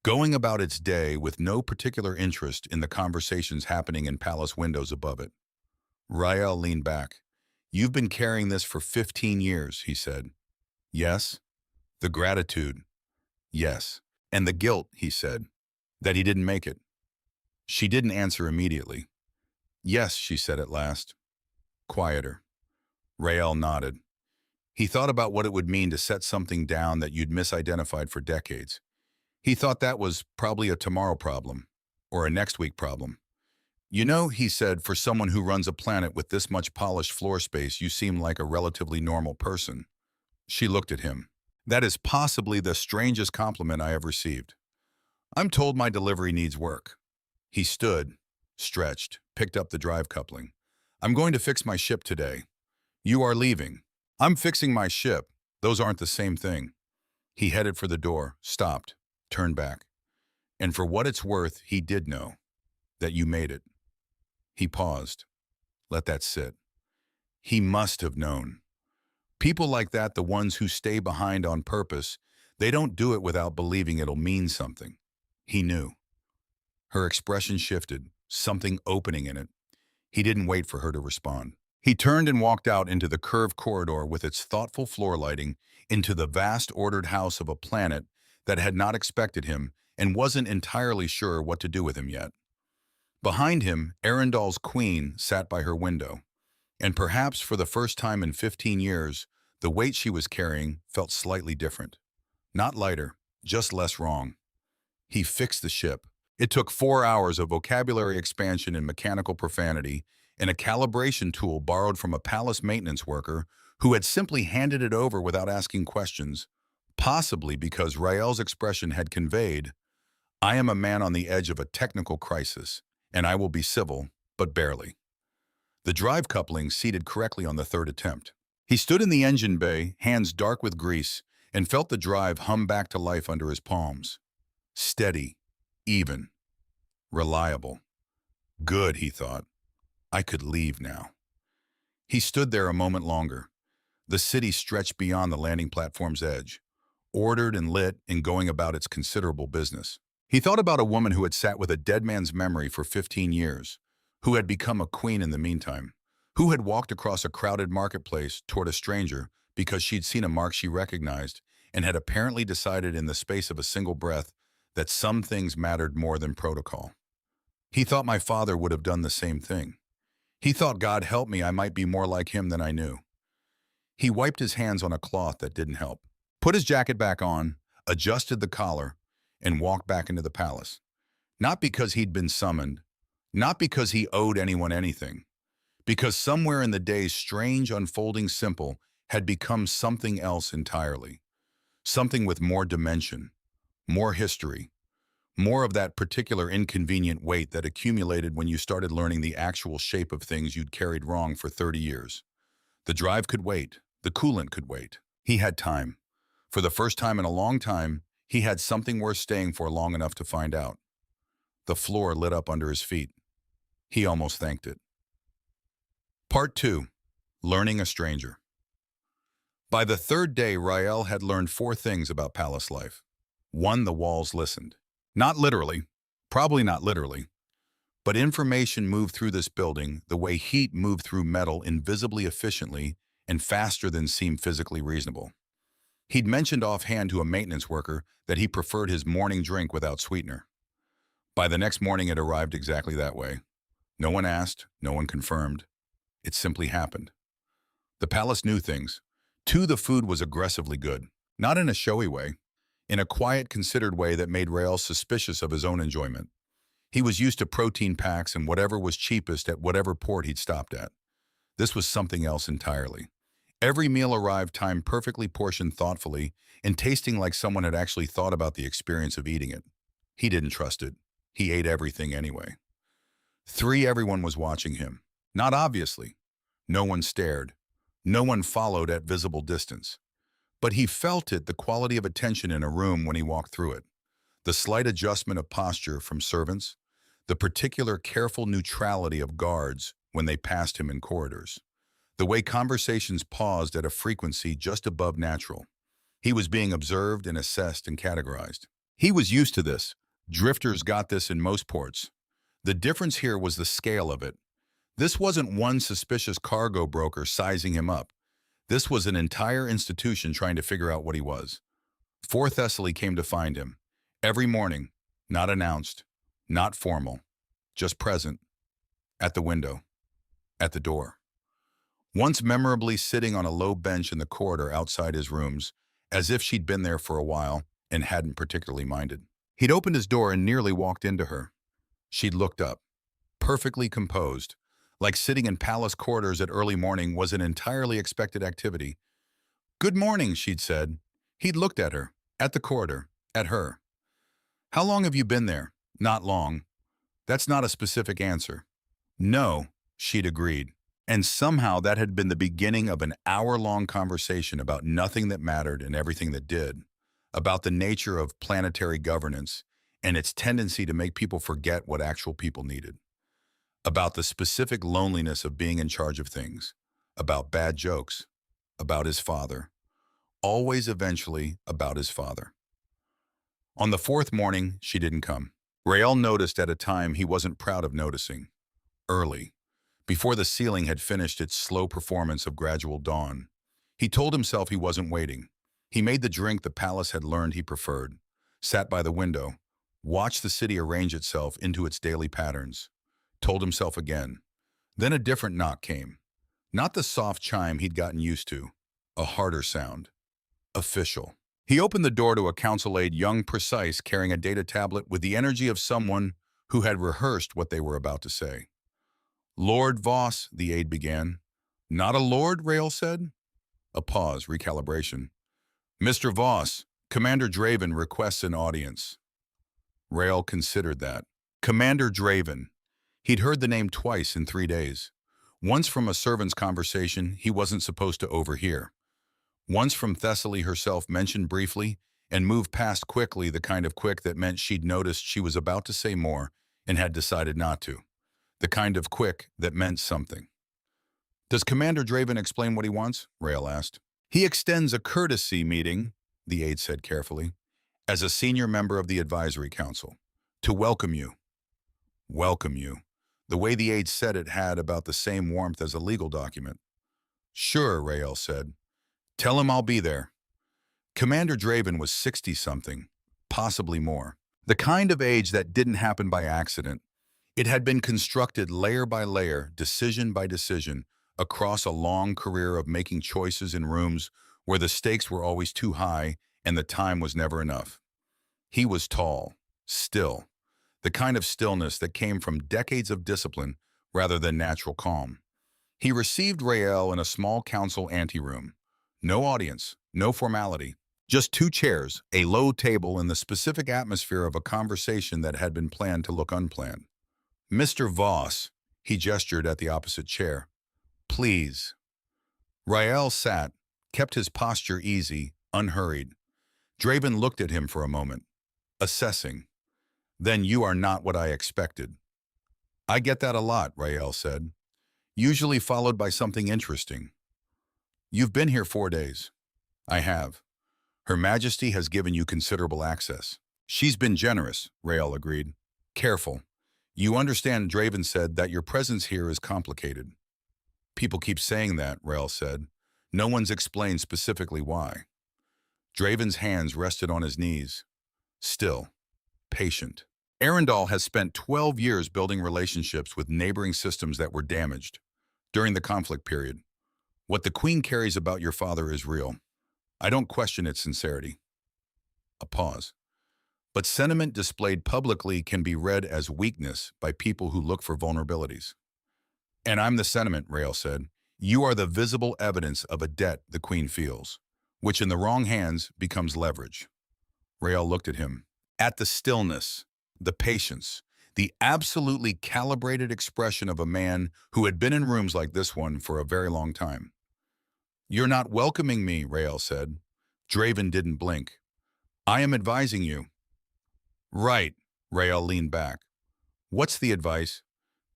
going about its day with no particular interest in the conversations happening in palace windows above it. Rael leaned back. You've been carrying this for 15 years, he said. Yes. The gratitude. Yes. And the guilt, he said, that he didn't make it. She didn't answer immediately. Yes, she said at last. Quieter. Rael nodded. He thought about what it would mean to set something down that you'd misidentified for decades. He thought that was probably a tomorrow problem, or a next week problem. You know, he said, for someone who runs a planet with this much polished floor space, you seem like a relatively normal person. She looked at him. That is possibly the strangest compliment I have received. I'm told my delivery needs work. He stood, stretched, picked up the drive coupling. I'm going to fix my ship today. You are leaving. I'm fixing my ship. Those aren't the same thing. He headed for the door, stopped, turned back. And for what it's worth, he did know that you made it. He paused. Let that sit. He must have known. People like that, the ones who stay behind on purpose, they don't do it without believing it'll mean something. He knew. Her expression shifted, something opening in it. He didn't wait for her to respond. He turned and walked out into the curved corridor with its thoughtful floor lighting, into the vast ordered house of a planet that had not expected him and wasn't entirely sure what to do with him yet. Behind him, Arundel's queen sat by her window, and perhaps for the first time in 15 years, the weight she was carrying felt slightly different. Not lighter, just less wrong. He fixed the ship. It took 4 hours of vocabulary expansion and mechanical profanity, and a calibration tool borrowed from a palace maintenance worker who had simply handed it over without asking questions, possibly because Rael's expression had conveyed, I am a man on the edge of a technical crisis, and I will be civil, but barely. The drive coupling seated correctly on the third attempt. He stood in the engine bay, hands dark with grease, and felt the drive hum back to life under his palms. Steady, even, reliable. Good, he thought. I could leave now. He stood there a moment longer. The city stretched beyond the landing platform's edge, ordered and lit and going about its considerable business. He thought about a woman who had sat with a dead man's memory for 15 years, who had become a queen in the meantime, who had walked across a crowded marketplace toward a stranger because she'd seen a mark she recognized and had apparently decided in the space of a single breath that some things mattered more than protocol. He thought my father would have done the same thing. He thought, God help me, I might be more like him than I knew. He wiped his hands on a cloth that didn't help, put his jacket back on, adjusted the collar, and walked back into the palace. Not because he'd been summoned, not because he owed anyone anything, because somewhere in the day's strange unfolding simple had become something else entirely, something with more dimension, more history, more of that particular inconvenient weight that accumulated when you started learning the actual shape of things you'd carried wrong for 30 years. The drive could wait. The coolant could wait. He had time. For the first time in a long time, he had something worth staying for long enough to find out. The floor lit up under his feet. He almost thanked it. Part 2. Learning a Stranger. By the third day, Rael had learned 4 things about palace life. 1. The walls listened. Not literally, probably not literally, but information moved through this building the way heat moved through metal, invisibly efficiently and faster than seemed physically reasonable. He'd mentioned offhand to a maintenance worker that he preferred his morning drink without sweetener. By the next morning, it arrived exactly that way. No one asked, no one confirmed. It simply happened. The palace knew things. Two, the food was aggressively good, not in a showy way, in a quiet, considered way that made Rael suspicious of his own enjoyment. He was used to protein packs and whatever was cheapest at whatever port he'd stopped at. This was something else entirely. Every meal arrived timed perfectly, portioned thoughtfully, and tasting like someone had actually thought about the experience of eating it. He didn't trust it. He ate everything anyway. 3, everyone was watching him. Not obviously. No one stared. No one followed at visible distance. But he felt it, the quality of attention in a room when he walked through it. The slight adjustment of posture from servants, the particular careful neutrality of guards when they passed him in corridors, the way conversations paused at a frequency just above natural. He was being observed and assessed and categorized. He was used to this. Drifters got this in most ports. The difference here was the scale of it. This wasn't one suspicious cargo broker sizing him up. This was an entire institution trying to figure out what he was. 4 Thessaly came to find him. Every morning, not announced, not formal, just present, at the window, at the door. Once memorably sitting on a low bench in the corridor outside his rooms, as if she'd been there for a while and hadn't particularly minded. He'd opened his door and nearly walked into her. She'd looked up, perfectly composed, like sitting in palace corridors at early morning was an entirely expected activity. "Good morning," she'd said. He'd looked at her, at the corridor, at her. "How long have you been there?" "Not long." "That's not a specific answer." "No," she'd agreed. And somehow that had been the beginning of an hour-long conversation about nothing that mattered and everything that did, about the nature of planetary governance and its tendency to make people forget what actual people needed, about the specific loneliness of being in charge of things, about bad jokes, about his father, always eventually about his father. On the 4th morning, she didn't come. Rael noticed at a time he wasn't proud of noticing. Early, before the ceiling had finished its slow performance of gradual dawn. He told himself he wasn't waiting. He made the drink the palace had learned he preferred, sat by the window, watched the city arrange itself into its daily patterns, told himself again. Then a different knock came. Not the soft chime he'd gotten used to, a harder sound. Official. He opened the door to a council aide, young, precise, carrying a data tablet with the energy of someone who had rehearsed what they were about to say. "Lord Voss," the aide began. "Not a lord," Rael said. A pause, recalibration. "Mr. Voss, Commander Draven requests an audience." Rael considered that. Commander Draven. He'd heard the name twice in 3 days. Once from a servant's conversation he wasn't supposed to overhear. Once from Thessaly herself, mentioned briefly and moved past quickly, the kind of quick that meant she'd noticed she was about to say more and had decided not to. The kind of quick that meant something. "Does Commander Draven explain what he wants?" Rael asked. "He extends a courtesy meeting," the aide said carefully, "as a senior member of the advisory council, to welcome you." Welcome you. The way the aide said it had about the same warmth as a legal document. "Sure," Rael said. "Tell him I'll be there." Commander Draven was 60-something, possibly more. The kind of age that didn't happen by accident. It had been constructed layer by layer, decision by decision, across a long career of making choices in rooms where the stakes were always too high and the time was never enough. He was tall, still, the kind of stillness that came from decades of discipline rather than natural calm. He received Rael in a small council anteroom. No audience, no formality, just 2 chairs, a low table, and the specific atmosphere of a conversation that had been planned to look unplanned. "Mr. Voss," he gestured at the opposite chair. "Please." Rael sat, kept his posture easy, unhurried. Draven looked at him for a moment, assessing. "Then you are not what I expected." "I get that a lot," Rael said, "usually followed by something interesting." "You've been here 4 days." "I have. Her Majesty has given you considerable access." "She's been generous," Rael agreed. "Careful. You understand," Draven said, "that your presence here is complicated." "People keep saying that," Rael said. "No one's explained specifically why." Draven's hands rested on his knees. Still, patient. Arundel has spent 12 years building relationships with neighboring systems that were damaged during the conflict period. What the Queen carries about your father is real. I don't question its sincerity. A pause. But sentiment displayed publicly can be read as weakness by people who look for vulnerabilities. And I'm the sentiment, Rael said. You are the visible evidence of a debt the Queen feels, which in the wrong hands becomes leverage. Rael looked at him. At the stillness, the patience, the absolutely calibrated expression of a man who had been in rooms like this one for a very long time. You're not welcoming me, Rael said. Draven didn't blink. I am advising you. Right, Rael leaned back. What's the advice?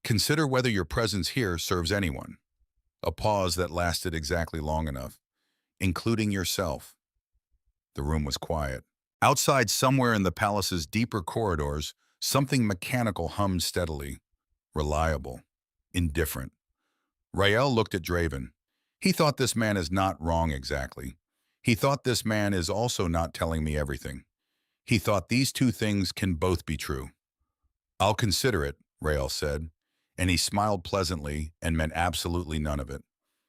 Consider whether your presence here serves anyone. A pause that lasted exactly long enough. Including yourself. The room was quiet. Outside, somewhere in the palace's deeper corridors, something mechanical hummed steadily. Reliable. Indifferent. Rael looked at Draven. He thought this man is not wrong exactly. He thought this man is also not telling me everything. He thought these two things can both be true. I'll consider it, Rael said, and he smiled pleasantly and meant absolutely none of it.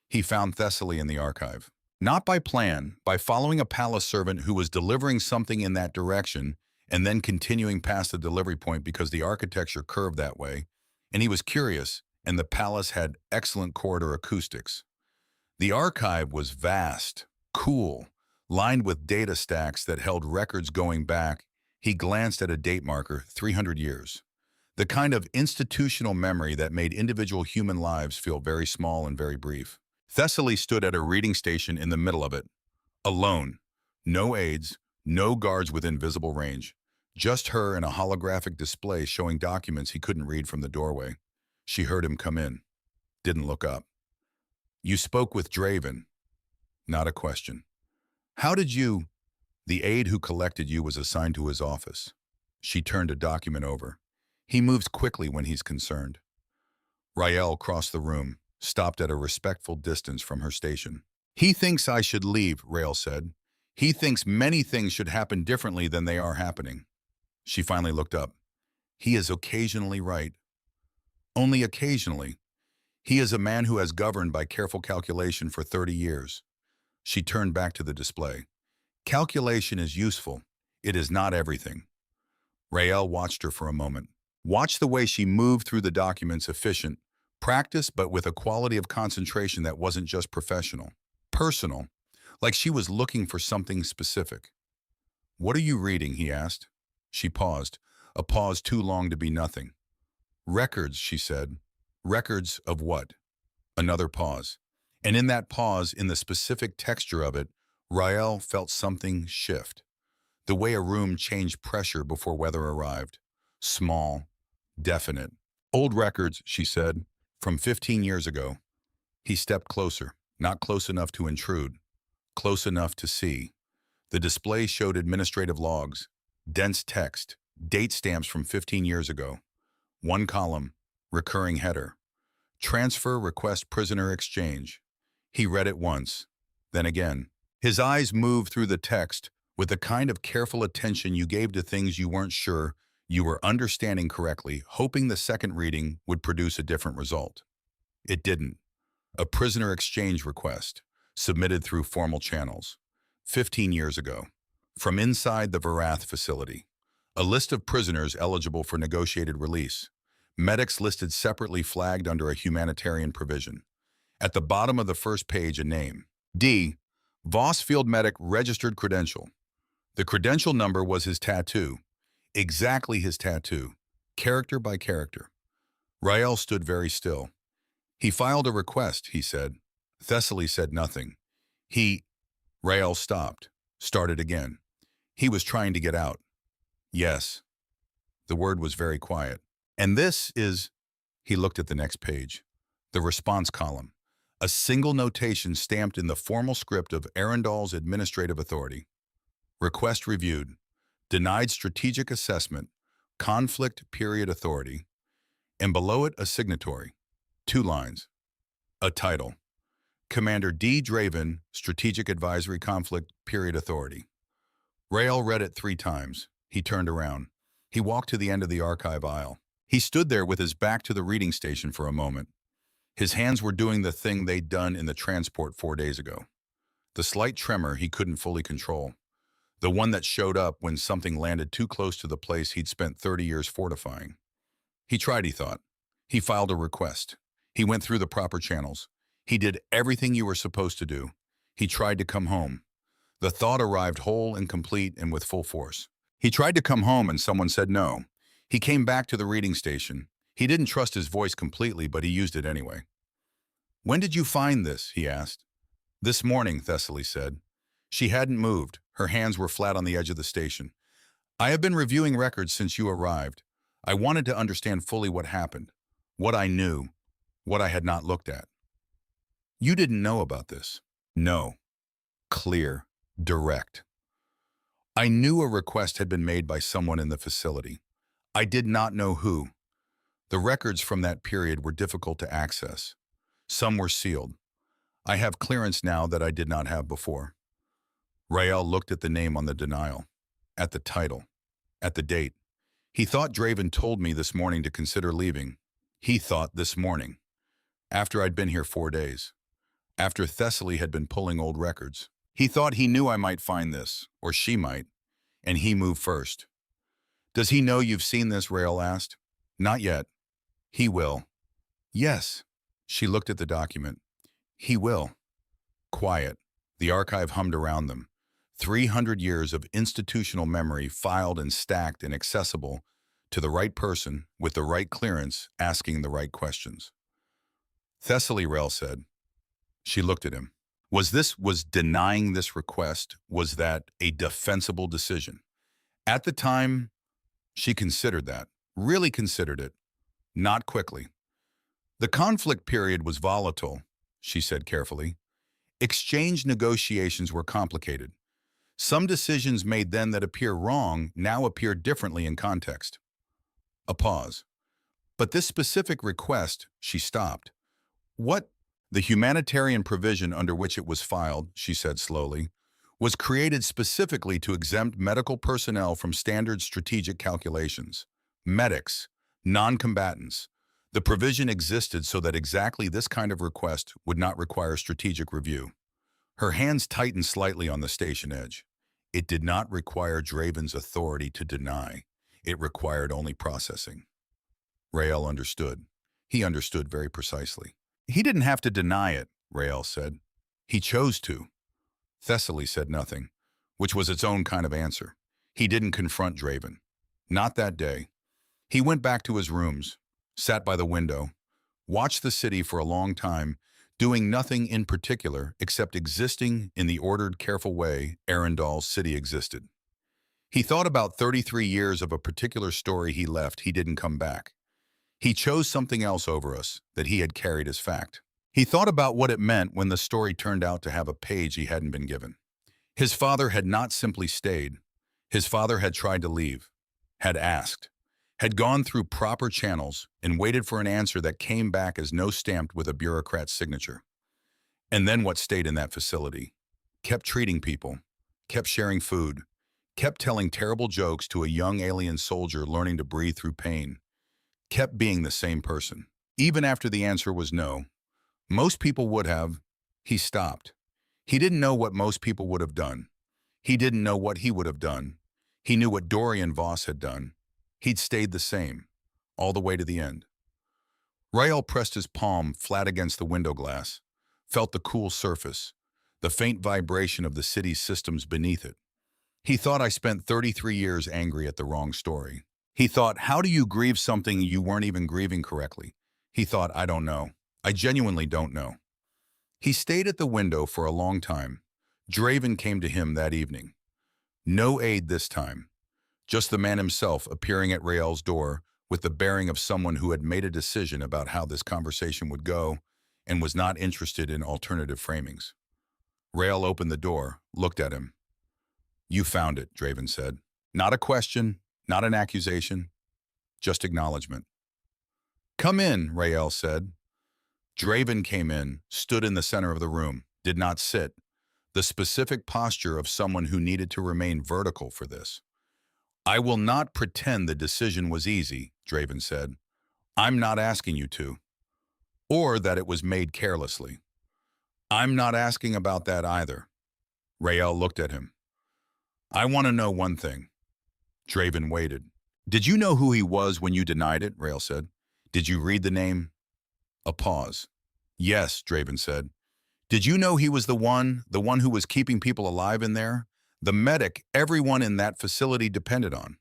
He found Thessaly in the archive. Not by plan, by following a palace servant who was delivering something in that direction and then continuing past the delivery point because the architecture curved that way, and he was curious, and the palace had excellent corridor acoustics. The archive was vast, cool, lined with data stacks that held records going back. He glanced at a date marker, 300 years. The kind of institutional memory that made individual human lives feel very small and very brief. Thessaly stood at a reading station in the middle of it. Alone. No aides, no guards within visible range. Just her and a holographic display showing documents he couldn't read from the doorway. She heard him come in. Didn't look up. You spoke with Draven. Not a question. How did you? The aide who collected you was assigned to his office. She turned a document over. He moves quickly when he's concerned. Rael crossed the room, stopped at a respectful distance from her station. He thinks I should leave, Rael said. He thinks many things should happen differently than they are happening. She finally looked up. He is occasionally right. Only occasionally. He is a man who has governed by careful calculation for 30 years. She turned back to the display. Calculation is useful. It is not everything. Rael watched her for a moment. Watched the way she moved through the documents, efficient, practiced but with a quality of concentration that wasn't just professional. Personal, like she was looking for something specific. What are you reading, he asked. She paused, a pause too long to be nothing. Records, she said. Records of what? Another pause. And in that pause, in the specific texture of it, Rael felt something shift. The way a room changed pressure before weather arrived. Small, definite. Old records, she said, from 15 years ago. He stepped closer, not close enough to intrude, close enough to see. The display showed administrative logs, dense text, date stamps from 15 years ago. One column, recurring header. Transfer request prisoner exchange. He read it once, then again. His eyes moved through the text with the kind of careful attention you gave to things you weren't sure you were understanding correctly, hoping the second reading would produce a different result. It didn't. A prisoner exchange request, submitted through formal channels. 15 years ago. From inside the Varath facility. A list of prisoners eligible for negotiated release. Medics listed separately flagged under a humanitarian provision. At the bottom of the first page, a name. D. Voss Field Medic registered credential. The credential number was his tattoo. Exactly his tattoo. Character by character. Rael stood very still. He filed a request, he said. Thessaly said nothing. Rael stopped. Started again. He was trying to get out. Yes. The word was very quiet. And this is, he looked at the next page, the response column. A single notation stamped in the formal script of Arundel's administrative authority. Request reviewed. Denied strategic assessment. Conflict period authority. And below it, a signatory. 2 lines. A title. Commander D. Draven, Strategic Advisory Conflict period authority. Rael read it 3 times. He turned around. He walked to the end of the archive aisle. He stood there with his back to the reading station for a moment. His hands were doing the thing they'd done in the transport 4 days ago. The slight tremor he couldn't fully control. The one that showed up when something landed too close to the place he'd spent 30 years fortifying. He tried, he thought. He filed a request. He went through the proper channels. He did everything you were supposed to do. He tried to come home. The thought arrived whole and complete and with full force. He tried to come home and someone said no. He came back to the reading station. He didn't trust his voice completely, but he used it anyway. "When did you find this?" he asked. "This morning," Thessaly said. She hadn't moved. Her hands were flat on the edge of the station. "I have been reviewing records since you arrived. I wanted to understand fully what happened, what I knew, what I had not looked at." "You didn't know about this?" "No." Clear, direct. "I knew a request had been made by someone in the facility. I did not know who. The records from that period were difficult to access. Some were sealed. I have clearance now that I did not have before." Rael looked at the name on the denial, at the title, at the date. He thought Draven told me this morning to consider leaving. He thought this morning, after I'd been here 4 days, after Thessaly had been pulling old records. He thought he knew I might find this, or she might, and he moved first. "Does he know you've seen this?" Rael asked. "Not yet." "He will." "Yes." She looked at the document. "He will." Quiet. The archive hummed around them. 300 years of institutional memory filed and stacked and accessible to the right person with the right clearance asking the right questions. "Thessaly," Rael said. She looked at him. Was denying this request, was that a defensible decision? At the time, she considered that, really considered it, not quickly. "The conflict period was volatile," she said carefully. "Exchange negotiations were complicated. Some decisions made then that appear wrong now appear differently in context." A pause. "But this specific request," she stopped. "What?" "The humanitarian provision under which it was filed," she said slowly, "was created specifically to exempt medical personnel from standard strategic calculations. Medics, non-combatants. The provision existed so that exactly this kind of request would not require strategic review." Her hands tightened slightly on the station edge. It did not require Draven's authority to deny. It required only processing. Rael understood. He understood very precisely. "He didn't have to deny it," Rael said. "He chose to." Thessaly said nothing, which was its own kind of answer. He didn't confront Draven. Not that day. He went back to his rooms, sat by the window, watched the city for a long time, doing nothing in particular except existing in the ordered, careful way Arundel's city existed. He thought about 33 years of a particular story he left. He didn't come back. He chose something else over us that he had carried as fact. He thought about what it meant when the story turned out to have a page he hadn't been given. His father had not simply stayed. His father had tried to leave, had asked, had gone through proper channels and waited for an answer that came back as no stamped with a bureaucrat's signature. And then what stayed in that facility? Kept treating people, kept sharing food, kept telling terrible jokes to a young alien soldier learning to breathe through pain, kept being the same person. Even after the answer was no, most people would have. He stopped. He didn't know what most people would have done. He didn't know what he would have done. He knew what Dorian Voss had done. He'd stayed the same, all the way to the end. Rael pressed his palm flat against the window glass, felt the cool surface, the faint vibration of the city's systems beneath it. He thought, "I spent 33 years angry at the wrong story." He thought, "How do you grieve something you weren't even grieving correctly?" He thought, "I don't know. I genuinely don't know." He stayed at the window for a long time. Draven came to him that evening. No aide this time. Just the man himself appearing at Rael's door with the bearing of someone who had made a decision about how this conversation would go and was not interested in alternative framings. Rael opened the door, looked at him. "You found it," Draven said. Not a question, not an accusation, just acknowledgement. "Come in," Rael said. Draven came in, stood in the center of the room, did not sit, the specific posture of someone who needed to remain vertical for this. I will not pretend the decision was easy, Draven said. I'm not asking you to. Or that it was made carelessly. I'm not asking about that either. Rael looked at him. I want to know one thing. Draven waited. Did you know who he was when you denied it? Rael said. Did you read the name? A pause. Yes, Draven said. Did you know he was the one who was keeping people alive in there? The medic everyone in that facility depended on.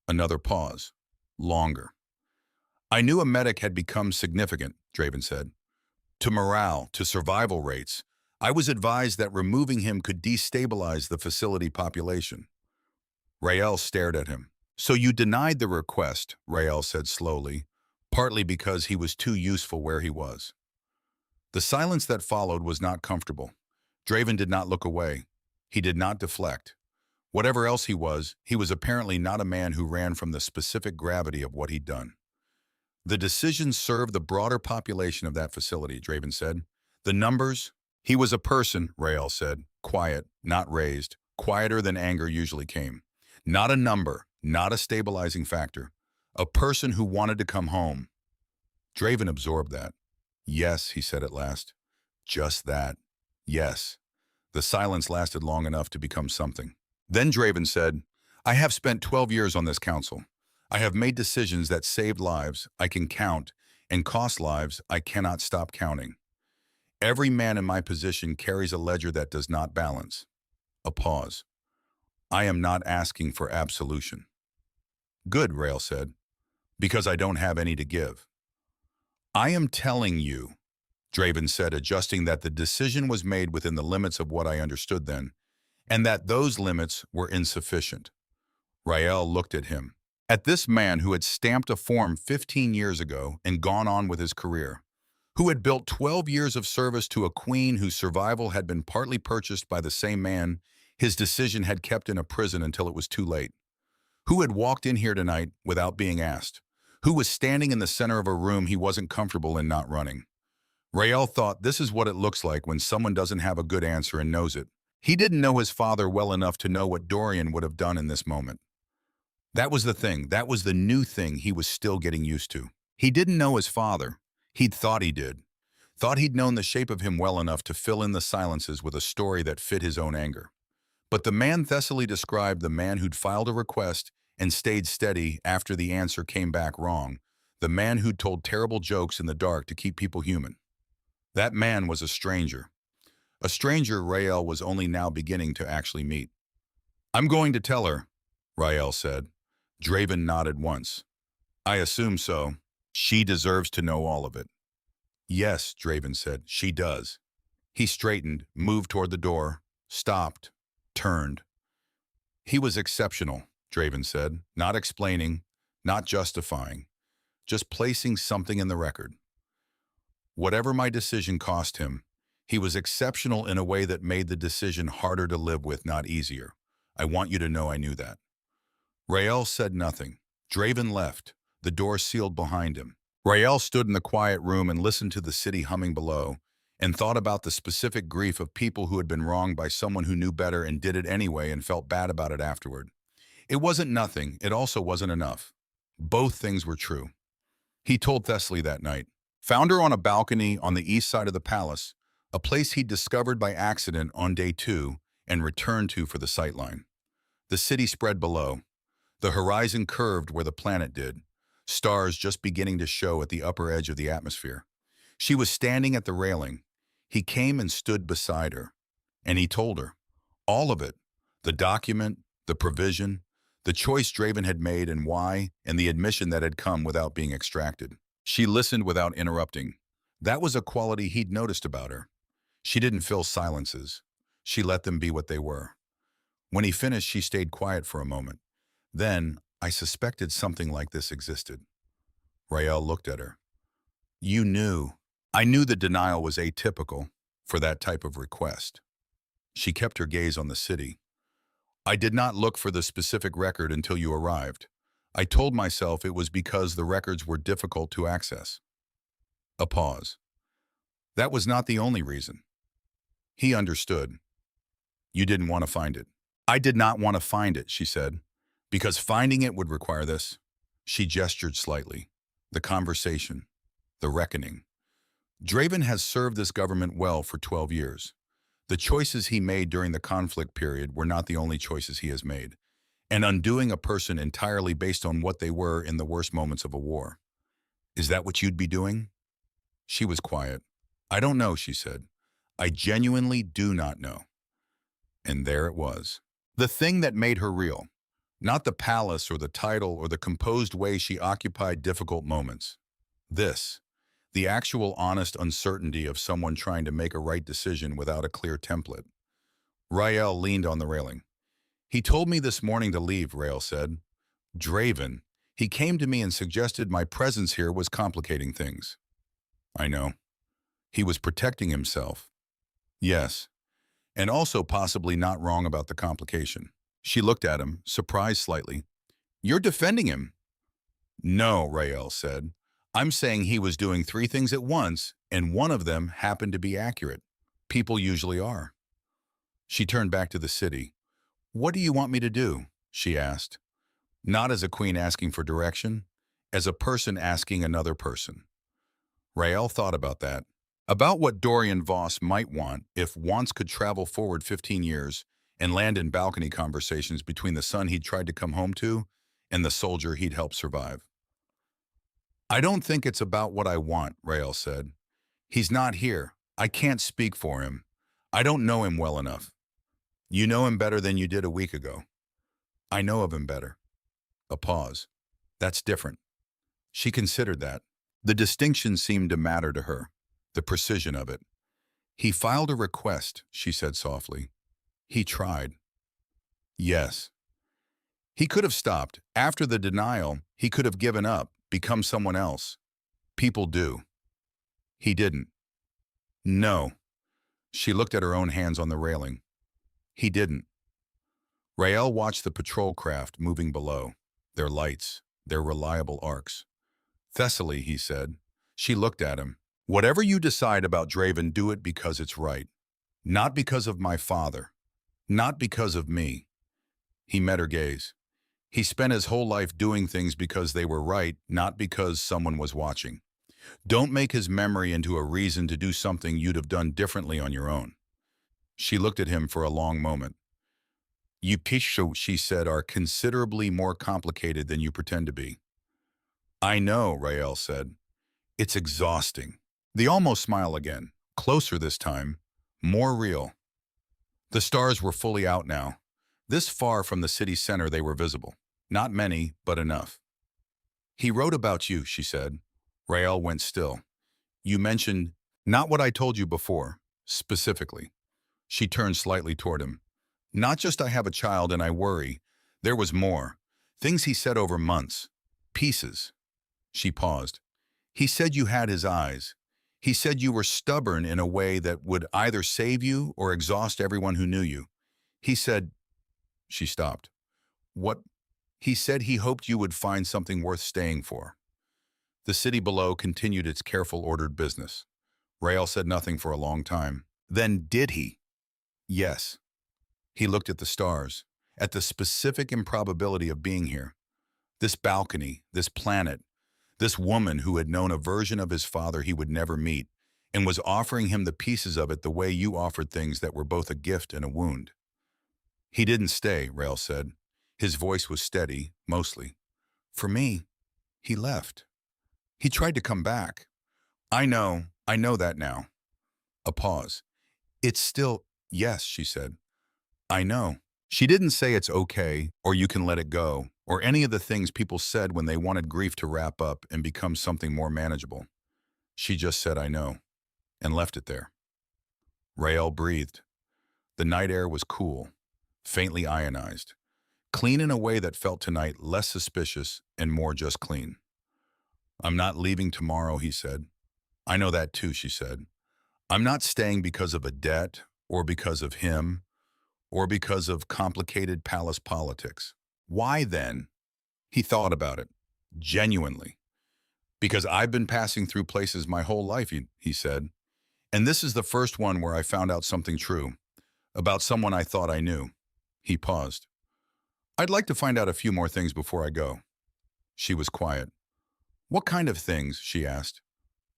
Another pause. Longer. I knew a medic had become significant, Draven said. To morale, to survival rates. I was advised that removing him could destabilize the facility population. Rael stared at him. So you denied the request, Rael said slowly, partly because he was too useful where he was. The silence that followed was not comfortable. Draven did not look away. He did not deflect. Whatever else he was apparently not a man who ran from the specific gravity of what he'd done. The decision served the broader population of that facility, Draven said. The numbers? He was a person, Rael said, quiet, not raised, quieter than anger usually came. Not a number, not a stabilizing factor. A person who wanted to come home. Draven absorbed that. Yes, he said at last. Just that. Yes. The silence lasted long enough to become something. Then Draven said, I have spent 12 years on this council. I have made decisions that saved lives I can count and cost lives I cannot stop counting. Every man in my position carries a ledger that does not balance. A pause. I am not asking for absolution. Good, Rael said, because I don't have any to give. I am telling you, Draven said, adjusting that the decision was made within the limits of what I understood then, and that those limits were insufficient. Rael looked at him. At this man who had stamped a form 15 years ago and gone on with his career, who had built 12 years of service to a queen whose survival had been partly purchased by the same man his decision had kept in a prison until it was too late, who had walked in here tonight without being asked, who was standing in the center of a room he wasn't comfortable in not running. Rael thought this is what it looks like when someone doesn't have a good answer and knows it. He didn't know his father well enough to know what Dorian would have done in this moment. That was the thing. That was the new thing he was still getting used to. He didn't know his father. He'd thought he did. Thought he'd known the shape of him well enough to fill in the silences with a story that fit his own anger. But the man Thessaly described, the man who'd filed a request and stayed steady after the answer came back wrong, the man who'd told terrible jokes in the dark to keep people human. That man was a stranger. A stranger Rael was only now beginning to actually meet. I'm going to tell her, Rael said. Draven nodded once. I assume so. She deserves to know all of it. Yes, Draven said, she does. He straightened, moved toward the door, stopped, turned. He was exceptional, Draven said, not explaining, not justifying, just placing something in the record. Whatever my decision cost him, he was exceptional in a way that made the decision harder to live with, not easier. I want you to know I knew that. Rael said nothing. Draven left, the door sealed behind him. Rael stood in the quiet room and listened to the city humming below, and thought about the specific grief of people who had been wronged by someone who knew better and did it anyway and felt bad about it afterward. It wasn't nothing, it also wasn't enough. Both things were true. He told Thessaly that night. Found her on a balcony on the east side of the palace, a place he'd discovered by accident on day 2 and returned to for the sightline. The city spread below. The horizon curved where the planet did, stars just beginning to show at the upper edge of the atmosphere. She was standing at the railing. He came and stood beside her, and he told her. All of it. The document, the provision, the choice Draven had made and why, and the admission that had come without being extracted. She listened without interrupting. That was a quality he'd noticed about her. She didn't fill silences. She let them be what they were. When he finished, she stayed quiet for a moment. Then, I suspected something like this existed. Rael looked at her. You knew. I knew the denial was atypical for that type of request. She kept her gaze on the city. I did not look for the specific record until you arrived. I told myself it was because the records were difficult to access. A pause. That was not the only reason. He understood. You didn't want to find it. I did not want to find it, she said. Because finding it would require this. She gestured slightly. The conversation. The reckoning. Draven has served this government well for 12 years. The choices he made during the conflict period were not the only choices he has made, and undoing a person entirely based on what they were in the worst moments of a war. Is that what you'd be doing? She was quiet. I don't know, she said. I genuinely do not know. And there it was. The thing that made her real. Not the palace or the title or the composed way she occupied difficult moments. This. The actual honest uncertainty of someone trying to make a right decision without a clear template. Rael leaned on the railing. He told me this morning to leave, Rael said. Draven. He came to me and suggested my presence here was complicating things. I know. He was protecting himself. Yes. And also possibly not wrong about the complication. She looked at him, surprised slightly. You're defending him. No, Rael said. I'm saying he was doing three things at once, and one of them happened to be accurate. People usually are. She turned back to the city. What do you want me to do? She asked. Not as a queen asking for direction, as a person asking another person. Rael thought about that. About what Dorian Voss might want if wants could travel forward 15 years and land in balcony conversations between the son he'd tried to come home to and the soldier he'd helped survive. I don't think it's about what I want, Rael said. He's not here. I can't speak for him. I don't know him well enough. You know him better than you did a week ago. I know of him better. A pause. That's different. She considered that. The distinction seemed to matter to her, the precision of it. He filed a request, she said softly. He tried. Yes. He could have stopped. After the denial, he could have given up, become someone else. People do. He didn't. No. She looked at her own hands on the railing. He didn't. Rael watched the patrol craft moving below, their lights, their reliable arcs. Thessaly, he said. She looked at him. Whatever you decide about Draven, do it because it's right. Not because of my father. Not because of me. He met her gaze. He spent his whole life doing things because they were right, not because someone was watching. Don't make his memory into a reason to do something you'd have done differently on your own. She looked at him for a long moment. You pisho, she said, are considerably more complicated than you pretend to be. I know, Rael said. It's exhausting. They almost smile again, closer this time, more real. The stars were fully out now. This far from the city center they were visible. Not many, but enough. He wrote about you, she said. Rael went still. You mentioned, not what I told you before, specifically. She turned slightly toward him. Not just I have a child and I worry. There was more. Things he said over months. Pieces. She paused. He said you had his eyes. He said you were stubborn in a way that would either save you or exhaust everyone who knew you. He said... She stopped. What? He said he hoped you would find something worth staying for. The city below continued its careful, ordered business. Rael said nothing for a long time. Then did he? Yes. He looked at the stars, at the specific improbability of being here. This balcony, this planet, this woman who had known a version of his father he would never meet and was offering him the pieces of it the way you offered things that were both a gift and a wound. He didn't stay, Rael said. His voice was steady, mostly. For me, he left. He tried to come back. I know that now. A pause. It's still, yes, she said. I know. She didn't say it's okay, or you can let it go, or any of the things people said when they wanted grief to wrap up and become something more manageable. She just said, I know, and left it there. Rael breathed. The night air was cool, faintly ionized, clean in a way that felt tonight less suspicious and more just clean. I'm not leaving tomorrow, he said. I know that too, she said. I'm not staying because of a debt, or because of him, or because of complicated palace politics. Why then? He thought about it, genuinely. Because I've been passing through places my whole life, he said. And this is the first one where I found out something true, about someone I thought I knew. He paused. I'd like to find out a few more things before I go. She was quiet. What kind of things? She asked.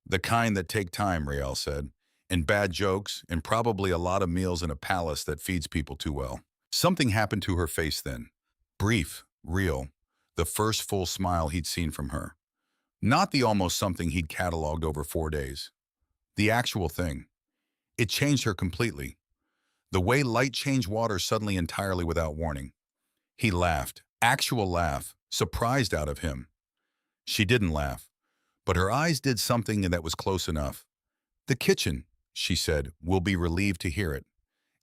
The kind that take time, Rael said. And bad jokes, and probably a lot of meals in a palace that feeds people too well. Something happened to her face then. Brief, real, the first full smile he'd seen from her. Not the almost something he'd cataloged over 4 days. The actual thing. It changed her completely. The way light changed water suddenly entirely without warning. He laughed. Actual laugh, surprised out of him. She didn't laugh, but her eyes did something that was close enough. The kitchen, she said, will be relieved to hear it.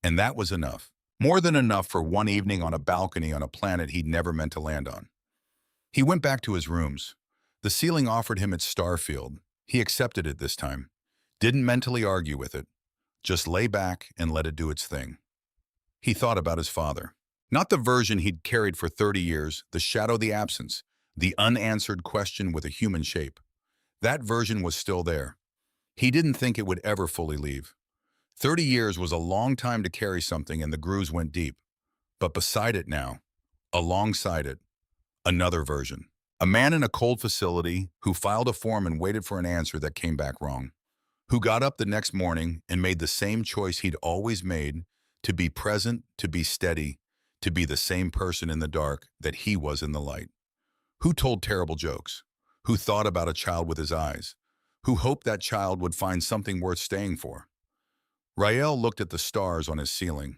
And that was enough. More than enough for one evening on a balcony on a planet he'd never meant to land on. He went back to his rooms. The ceiling offered him its star field. He accepted it this time. Didn't mentally argue with it. Just lay back and let it do its thing. He thought about his father. Not the version he'd carried for 30 years, the shadow, the absence, the unanswered question with a human shape. That version was still there. He didn't think it would ever fully leave. 30 years was a long time to carry something, and the grooves went deep. But beside it now, alongside it, another version. A man in a cold facility who filed a form and waited for an answer that came back wrong. Who got up the next morning and made the same choice he'd always made, to be present, to be steady, to be the same person in the dark that he was in the light. Who told terrible jokes? Who thought about a child with his eyes? Who hoped that child would find something worth staying for? Rael looked at the stars on his ceiling.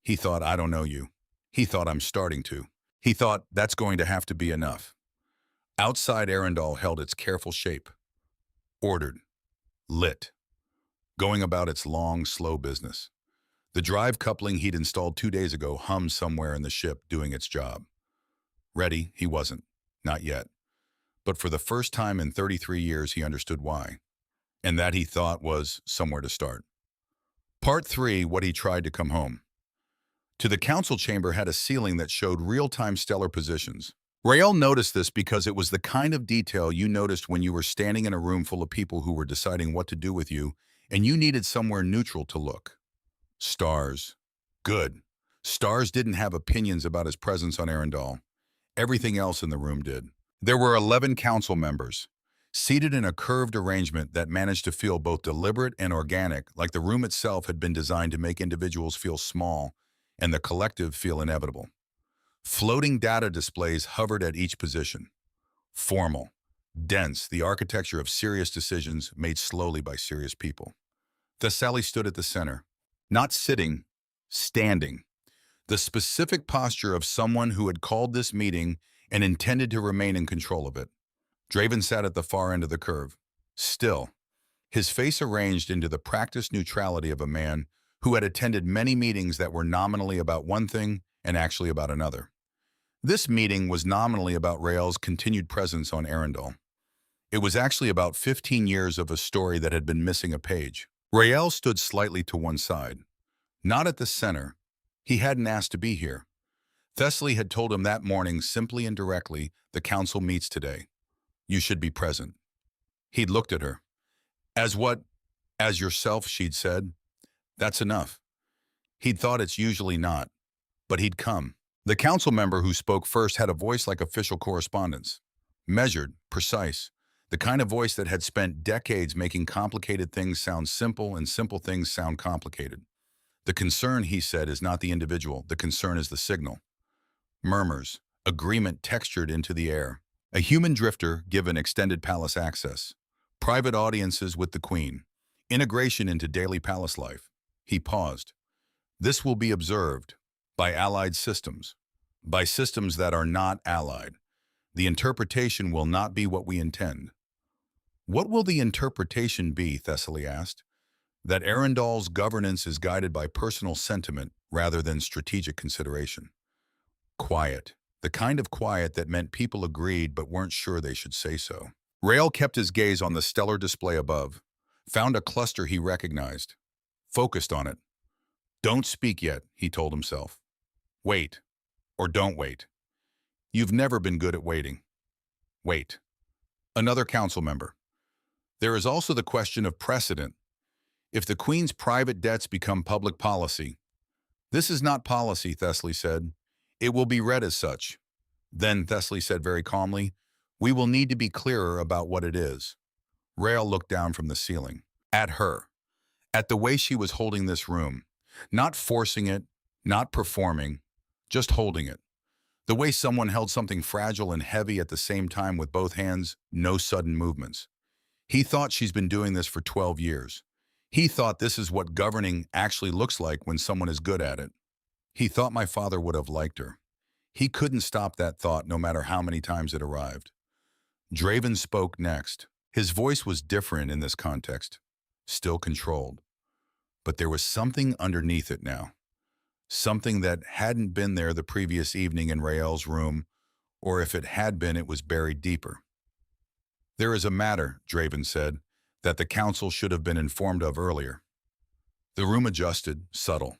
He thought, I don't know you. He thought, I'm starting to. He thought, that's going to have to be enough. Outside Arundel held its careful shape. Ordered. Lit. Going about its long, slow business. The drive coupling he'd installed 2 days ago hummed somewhere in the ship, doing its job. Ready, he wasn't. Not yet. But for the first time in 33 years, he understood why. And that, he thought, was somewhere to start. Part 3, what he tried to come home. To the council chamber had a ceiling that showed real-time stellar positions. Rael noticed this because it was the kind of detail you noticed when you were standing in a room full of people who were deciding what to do with you, and you needed somewhere neutral to look. Stars. Good. Stars didn't have opinions about his presence on Arundel. Everything else in the room did. There were 11 council members, seated in a curved arrangement that managed to feel both deliberate and organic, like the room itself had been designed to make individuals feel small and the collective feel inevitable. Floating data displays hovered at each position. Formal, dense, the architecture of serious decisions made slowly by serious people. Thessaly stood at the center, not sitting, standing. The specific posture of someone who had called this meeting and intended to remain in control of it. Draven sat at the far end of the curve, still, his face arranged into the practiced neutrality of a man who had attended many meetings that were nominally about one thing and actually about another. This meeting was nominally about Rael's continued presence on Arundel. It was actually about 15 years of a story that had been missing a page. Rael stood slightly to one side, not at the center. He hadn't asked to be here. Thessaly had told him that morning, simply and directly, the council meets today. You should be present. He'd looked at her. As what? As yourself, she'd said. That's enough. He'd thought it's usually not, but he'd come. The council member who spoke first had a voice like official correspondence. Measured, precise, the kind of voice that had spent decades making complicated things sound simple and simple things sound complicated. The concern, he said, is not the individual. The concern is the signal. Murmurs, agreement textured into the air. A human drifter given extended palace access. Private audiences with the queen. Integration into daily palace life. He paused. This will be observed by allied systems, by systems that are not allied. The interpretation will not be what we intend. What will the interpretation be, Thessaly asked? That Arundel's governance is guided by personal sentiment rather than strategic consideration. Quiet. The kind of quiet that meant people agreed but weren't sure they should say so. Rael kept his gaze on the stellar display above, found a cluster he recognized, focused on it. Don't speak yet, he told himself. Wait, or don't wait. You've never been good at waiting. Wait. Another council member. There is also the question of precedent. If the Queen's private debts become public policy. This is not policy, Thessaly said. It will be read as such. Then Thessaly said very calmly, we will need to be clearer about what it is. Rael looked down from the ceiling. At her. At the way she was holding this room. Not forcing it, not performing, just holding it. The way someone held something fragile and heavy at the same time with both hands, no sudden movements. He thought she's been doing this for 12 years. He thought this is what governing actually looks like when someone is good at it. He thought my father would have liked her. He couldn't stop that thought no matter how many times it arrived. Draven spoke next. His voice was different in this context, still controlled. But there was something underneath it now. Something that hadn't been there the previous evening in Rael's room, or if it had been, it was buried deeper. There is a matter, Draven said, that the council should have been informed of earlier. The room adjusted, subtle.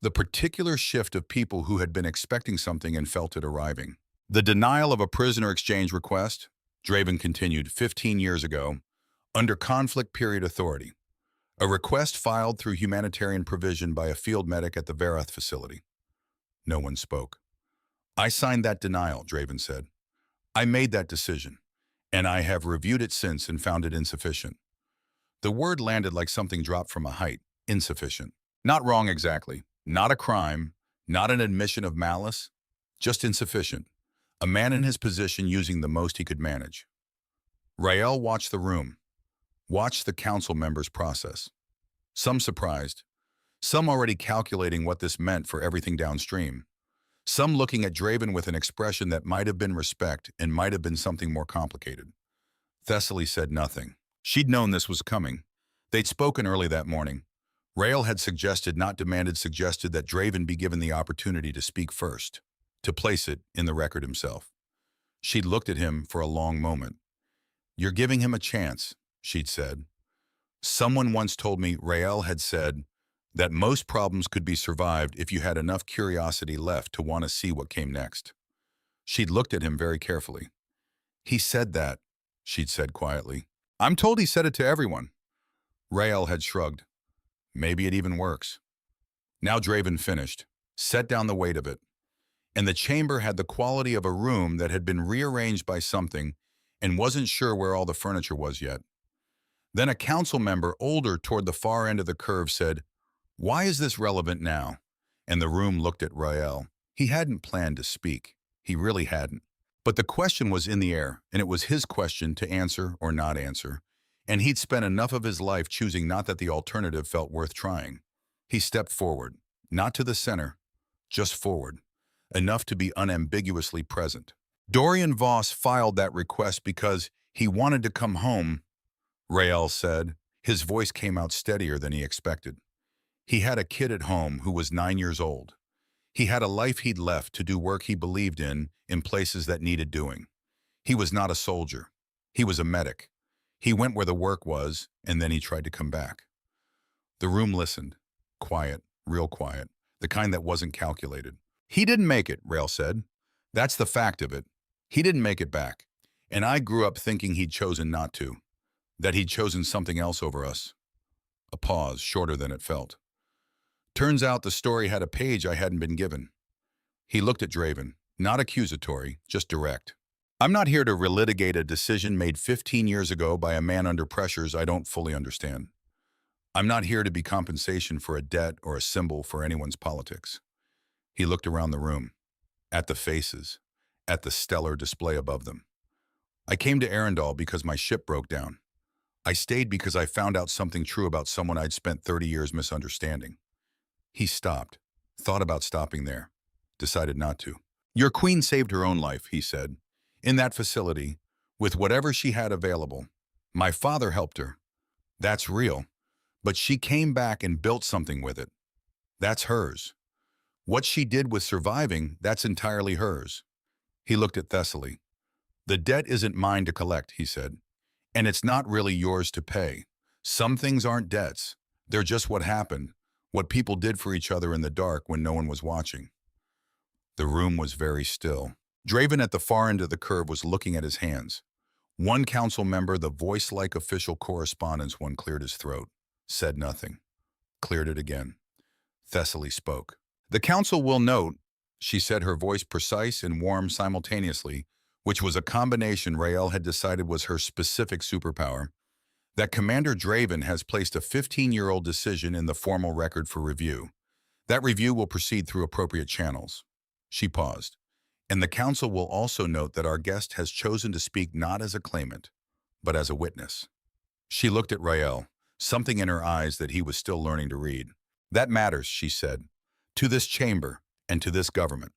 The particular shift of people who had been expecting something and felt it arriving. The denial of a prisoner exchange request, Draven continued, 15 years ago, under conflict period authority. A request filed through humanitarian provision by a field medic at the Verath facility. No one spoke. I signed that denial, Draven said. I made that decision, and I have reviewed it since and found it insufficient. The word landed like something dropped from a height, insufficient. Not wrong exactly, not a crime, not an admission of malice, just insufficient. A man in his position using the most he could manage. Rael watched the room, watched the council members process. Some surprised, some already calculating what this meant for everything downstream. Some looking at Draven with an expression that might have been respect and might have been something more complicated. Thessaly said nothing. She'd known this was coming. They'd spoken early that morning. Rael had suggested, not demanded, suggested that Draven be given the opportunity to speak first, to place it in the record himself. She'd looked at him for a long moment. You're giving him a chance, she'd said. Someone once told me, Rael had said, that most problems could be survived if you had enough curiosity left to want to see what came next. She'd looked at him very carefully. He said that, she'd said quietly. I'm told he said it to everyone. Rael had shrugged. Maybe it even works. Now Draven finished, set down the weight of it. And the chamber had the quality of a room that had been rearranged by something and wasn't sure where all the furniture was yet. Then a council member, older toward the far end of the curve, said, why is this relevant now? And the room looked at Rael. He hadn't planned to speak. He really hadn't. But the question was in the air, and it was his question to answer or not answer. And he'd spent enough of his life choosing not that the alternative felt worth trying. He stepped forward, not to the center, just forward, enough to be unambiguously present. Dorian Voss filed that request because he wanted to come home, Rael said. His voice came out steadier than he expected. He had a kid at home who was 9 years old. He had a life he'd left to do work he believed in places that needed doing. He was not a soldier. He was a medic. He went where the work was, and then he tried to come back. The room listened. Quiet, real quiet, the kind that wasn't calculated. He didn't make it, Rael said. That's the fact of it. He didn't make it back. And I grew up thinking he'd chosen not to, that he'd chosen something else over us. A pause, shorter than it felt. Turns out the story had a page I hadn't been given. He looked at Draven, not accusatory, just direct. I'm not here to relitigate a decision made 15 years ago by a man under pressures I don't fully understand. I'm not here to be compensation for a debt or a symbol for anyone's politics. He looked around the room, at the faces, at the stellar display above them. I came to Arendal because my ship broke down. I stayed because I found out something true about someone I'd spent 30 years misunderstanding. He stopped, thought about stopping there, decided not to. Your queen saved her own life, he said. In that facility, with whatever she had available. My father helped her. That's real. But she came back and built something with it. That's hers. What she did with surviving, that's entirely hers. He looked at Thessaly. The debt isn't mine to collect, he said. And it's not really yours to pay. Some things aren't debts. They're just what happened, what people did for each other in the dark when no one was watching. The room was very still. Draven at the far end of the curve was looking at his hands. One council member, the voice-like official correspondence one, cleared his throat, said nothing, cleared it again. Thessaly spoke. The council will note, she said, her voice precise and warm simultaneously, which was a combination Rael had decided was her specific superpower. That Commander Draven has placed a 15-year-old decision in the formal record for review. That review will proceed through appropriate channels. She paused. And the council will also note that our guest has chosen to speak not as a claimant, but as a witness. She looked at Rael, something in her eyes that he was still learning to read. That matters, she said, to this chamber and to this government.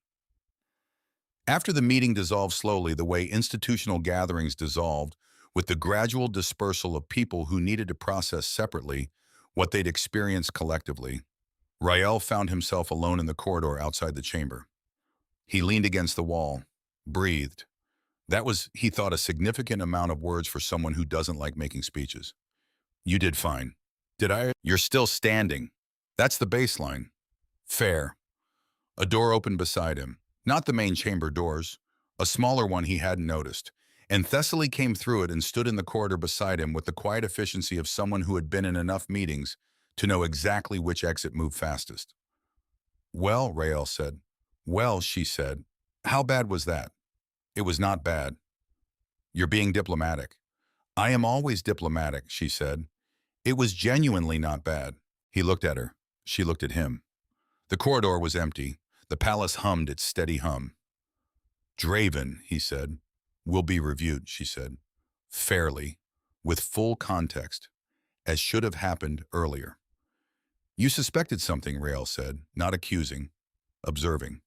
After the meeting dissolved slowly the way institutional gatherings dissolved, with the gradual dispersal of people who needed to process separately what they'd experienced collectively, Rael found himself alone in the corridor outside the chamber. He leaned against the wall, breathed. That was, he thought, a significant amount of words for someone who doesn't like making speeches. You did fine. Did I? You're still standing. That's the baseline. Fair. A door opened beside him. Not the main chamber doors, a smaller one he hadn't noticed. And Thessaly came through it and stood in the corridor beside him with the quiet efficiency of someone who had been in enough meetings to know exactly which exit moved fastest. Well, Rael said. Well, she said. How bad was that? It was not bad. You're being diplomatic. I am always diplomatic, she said. It was genuinely not bad. He looked at her. She looked at him. The corridor was empty. The palace hummed its steady hum. Draven, he said. Will be reviewed, she said. Fairly, with full context, as should have happened earlier. You suspected something, Rael said, not accusing, observing.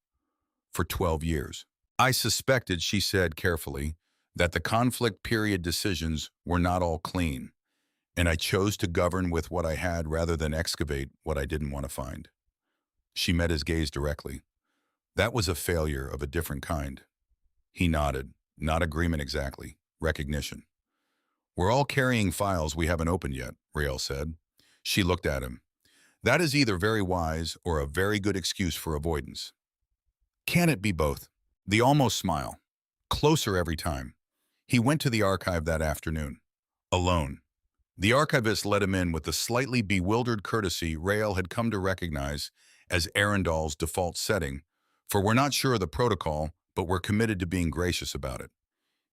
For 12 years. I suspected, she said carefully, that the conflict period decisions were not all clean, and I chose to govern with what I had rather than excavate what I didn't want to find. She met his gaze directly. That was a failure of a different kind. He nodded, not agreement exactly, recognition. We're all carrying files we haven't opened yet, Rael said. She looked at him. That is either very wise or a very good excuse for avoidance. Can it be both? The almost smile. Closer every time. He went to the archive that afternoon. Alone. The archivist let him in with the slightly bewildered courtesy Rael had come to recognize as Arundel's default setting, for we're not sure of the protocol, but we're committed to being gracious about it.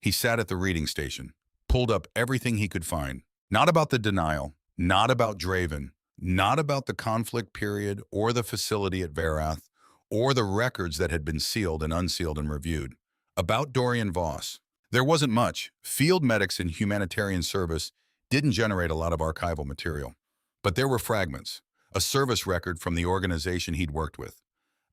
He sat at the reading station, pulled up everything he could find. Not about the denial, not about Draven, not about the conflict period or the facility at Verath, or the records that had been sealed and unsealed and reviewed. About Dorian Voss. There wasn't much. Field medics in humanitarian service didn't generate a lot of archival material. But there were fragments, a service record from the organization he'd worked with,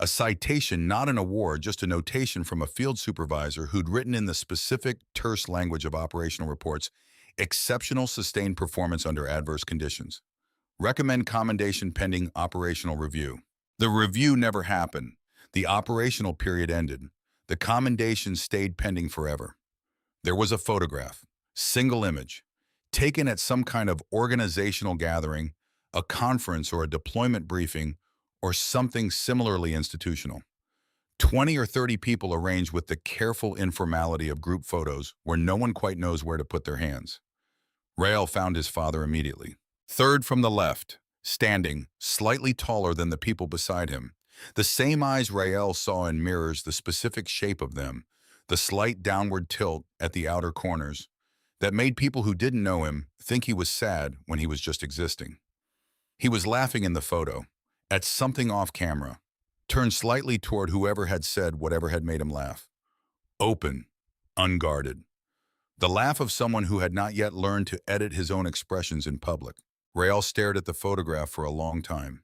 a citation, not an award, just a notation from a field supervisor who'd written in the specific, terse language of operational reports, exceptional sustained performance under adverse conditions. Recommend commendation pending operational review. The review never happened. The operational period ended. The commendation stayed pending forever. There was a photograph, single image, taken at some kind of organizational gathering, a conference or a deployment briefing, or something similarly institutional. 20 or 30 people arranged with the careful informality of group photos where no one quite knows where to put their hands. Rael found his father immediately. Third from the left, standing, slightly taller than the people beside him. The same eyes Rael saw in mirrors, the specific shape of them, the slight downward tilt at the outer corners, that made people who didn't know him think he was sad when he was just existing. He was laughing in the photo, at something off camera, turned slightly toward whoever had said whatever had made him laugh. Open, unguarded. The laugh of someone who had not yet learned to edit his own expressions in public. Rael stared at the photograph for a long time.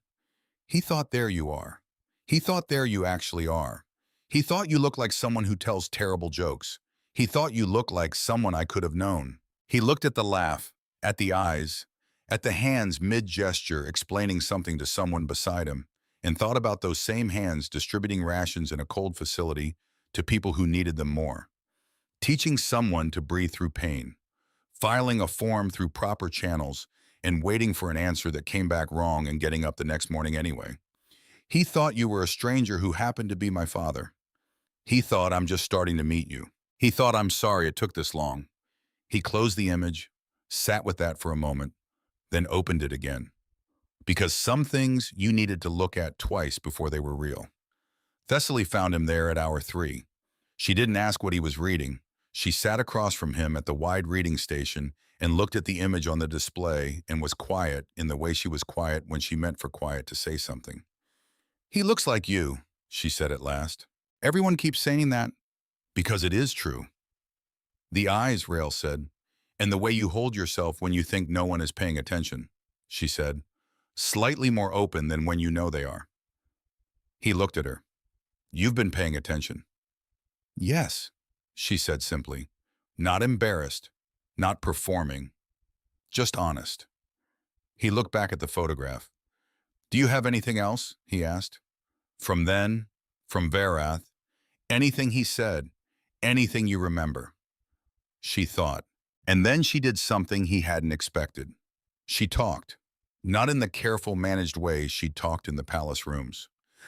He thought, there you are. He thought, there you actually are. He thought you looked like someone who tells terrible jokes. He thought you looked like someone I could have known. He looked at the laugh, at the eyes, at the hands mid-gesture explaining something to someone beside him, and thought about those same hands distributing rations in a cold facility to people who needed them more. Teaching someone to breathe through pain, filing a form through proper channels, and waiting for an answer that came back wrong and getting up the next morning anyway. He thought you were a stranger who happened to be my father. He thought, I'm just starting to meet you. He thought, I'm sorry it took this long. He closed the image, sat with that for a moment, then opened it again. Because some things you needed to look at twice before they were real. Thessaly found him there at hour 3. She didn't ask what he was reading. She sat across from him at the wide reading station and looked at the image on the display and was quiet in the way she was quiet when she meant for quiet to say something. "He looks like you," she said at last. "Everyone keeps saying that because it is true." "The eyes," Rael said, "and the way you hold yourself when you think no one is paying attention," she said, "slightly more open than when you know they are." He looked at her. "You've been paying attention." "Yes," she said simply, not embarrassed, not performing, just honest. He looked back at the photograph. "Do you have anything else?" he asked. "From then, from Varath, anything he said, anything you remember." She thought. And then she did something he hadn't expected. She talked. Not in the careful, managed way she'd talked in the palace rooms.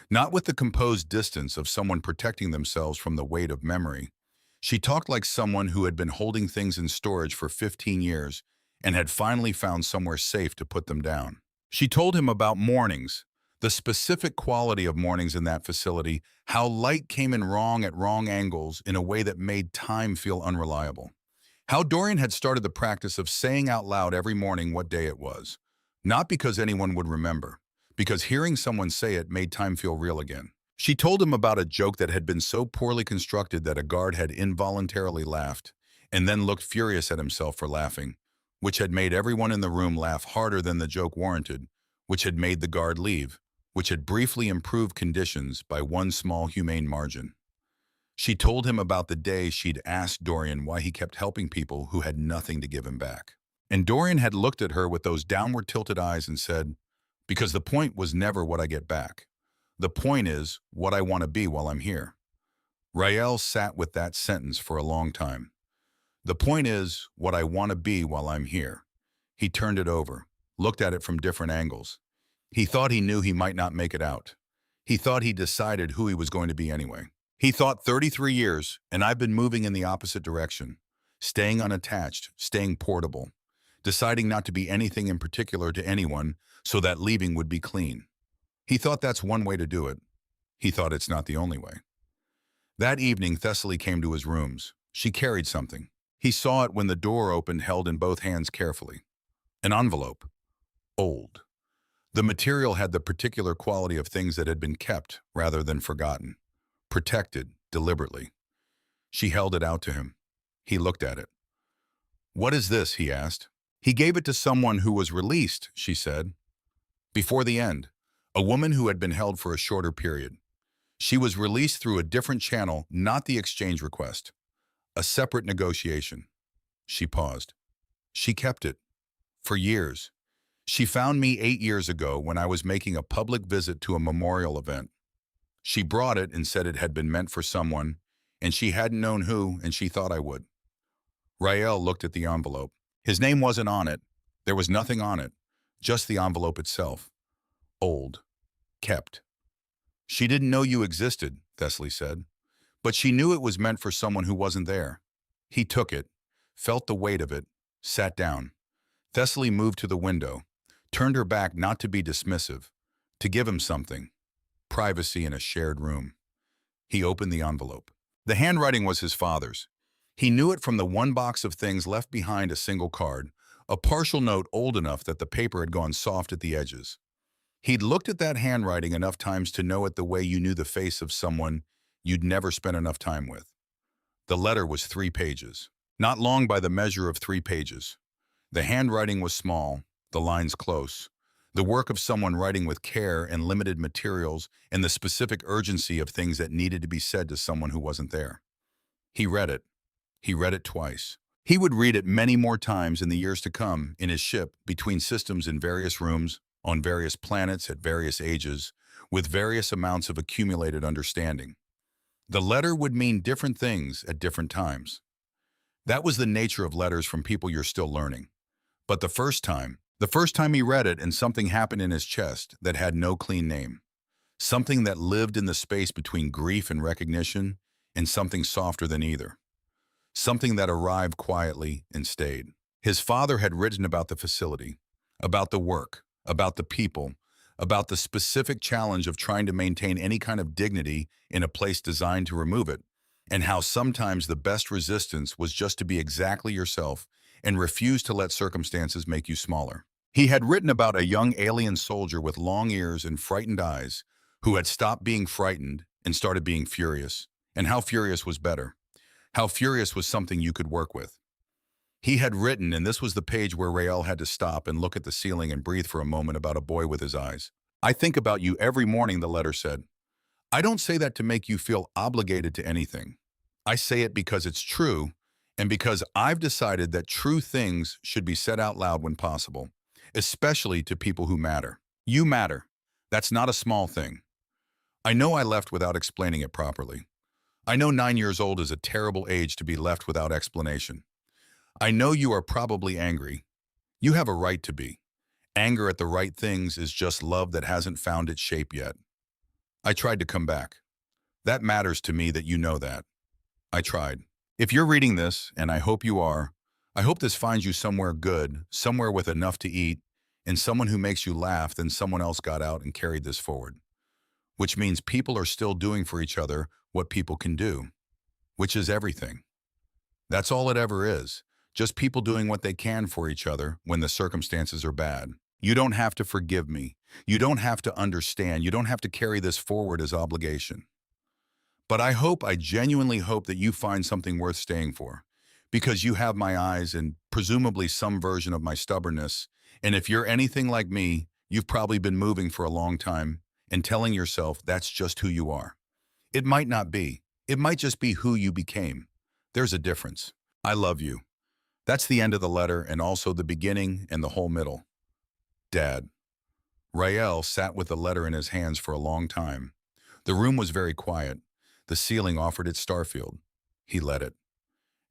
Not with the composed distance of someone protecting themselves from the weight of memory. She talked like someone who had been holding things in storage for 15 years and had finally found somewhere safe to put them down. She told him about mornings, the specific quality of mornings in that facility, how light came in wrong at wrong angles in a way that made time feel unreliable. How Dorian had started the practice of saying out loud every morning what day it was. Not because anyone would remember, because hearing someone say it made time feel real again. She told him about a joke that had been so poorly constructed that a guard had involuntarily laughed, and then looked furious at himself for laughing, which had made everyone in the room laugh harder than the joke warranted, which had made the guard leave, which had briefly improved conditions by one small humane margin. She told him about the day she'd asked Dorian why he kept helping people who had nothing to give him back. And Dorian had looked at her with those downward tilted eyes and said, "Because the point was never what I get back. The point is what I want to be while I'm here." Rael sat with that sentence for a long time. "The point is what I want to be while I'm here." He turned it over, looked at it from different angles. He thought he knew he might not make it out. He thought he decided who he was going to be anyway. He thought 33 years, and I've been moving in the opposite direction, staying unattached, staying portable, deciding not to be anything in particular to anyone so that leaving would be clean. He thought that's one way to do it. He thought it's not the only way. That evening, Thessaly came to his rooms. She carried something. He saw it when the door opened, held in both hands carefully. An envelope. Old. The material had the particular quality of things that had been kept rather than forgotten. Protected, deliberately. She held it out to him. He looked at it. "What is this?" he asked. "He gave it to someone who was released," she said. "Before the end. A woman who had been held for a shorter period. She was released through a different channel, not the exchange request. A separate negotiation." She paused. "She kept it. For years. She found me 8 years ago when I was making a public visit to a memorial event. She brought it and said it had been meant for someone, and she hadn't known who, and she thought I would." Rael looked at the envelope. His name wasn't on it. There was nothing on it, just the envelope itself. Old. Kept. "She didn't know you existed," Thessaly said, "but she knew it was meant for someone who wasn't there." He took it, felt the weight of it, sat down. Thessaly moved to the window, turned her back not to be dismissive, to give him something. Privacy in a shared room. He opened the envelope. The handwriting was his father's. He knew it from the one box of things left behind a single card, a partial note old enough that the paper had gone soft at the edges. He'd looked at that handwriting enough times to know it the way you knew the face of someone you'd never spent enough time with. The letter was 3 pages. Not long by the measure of 3 pages. The handwriting was small, the lines close. The work of someone writing with care and limited materials and the specific urgency of things that needed to be said to someone who wasn't there. He read it. He read it twice. He would read it many more times in the years to come, in his ship, between systems in various rooms, on various planets at various ages, with various amounts of accumulated understanding. The letter would mean different things at different times. That was the nature of letters from people you're still learning. But the first time he read it and something happened in his chest that had no clean name. Something that lived in the space between grief and recognition, and something softer than either. Something that arrived quietly and stayed. His father had written about the facility, about the work, about the people, about the specific challenge of trying to maintain any kind of dignity in a place designed to remove it, and how sometimes the best resistance was just to be exactly yourself and refuse to let circumstances make you smaller. He had written about a young alien soldier with long ears and frightened eyes who had stopped being frightened and started being furious, and how furious was better. How furious was something you could work with. He had written, and this was the page where Rael had to stop and look at the ceiling and breathe for a moment, about a boy with his eyes. "I think about you every morning," the letter said. "I don't say that to make you feel obligated to anything. I say it because it's true, and because I've decided that true things should be said out loud when possible, especially to people who matter. You matter. That's not a small thing. I know I left without explaining it properly. I know 9 years old is a terrible age to be left without explanation. I know you are probably angry. You have a right to be. Anger at the right things is just love that hasn't found its shape yet. I tried to come back. That matters to me that you know that. I tried. If you're reading this, and I hope you are, I hope this finds you somewhere good, somewhere with enough to eat, and someone who makes you laugh, then someone else got out and carried this forward. Which means people are still doing for each other what people can do, which is everything. That's all it ever is. Just people doing what they can for each other when the circumstances are bad. You don't have to forgive me. You don't have to understand. You don't have to carry this forward as obligation. But I genuinely hope that you find something worth staying for, because you have my eyes and presumably some version of my stubbornness. And if you're anything like me, you've probably been moving for a long time and telling yourself that's just who you are. It might not be. It might just be who you became. There's a difference. I love you. That's the end of the letter, and also the beginning and the whole middle. Dad. Rael sat with the letter in his hands for a long time. The room was very quiet. The ceiling offered its starfield. He let it.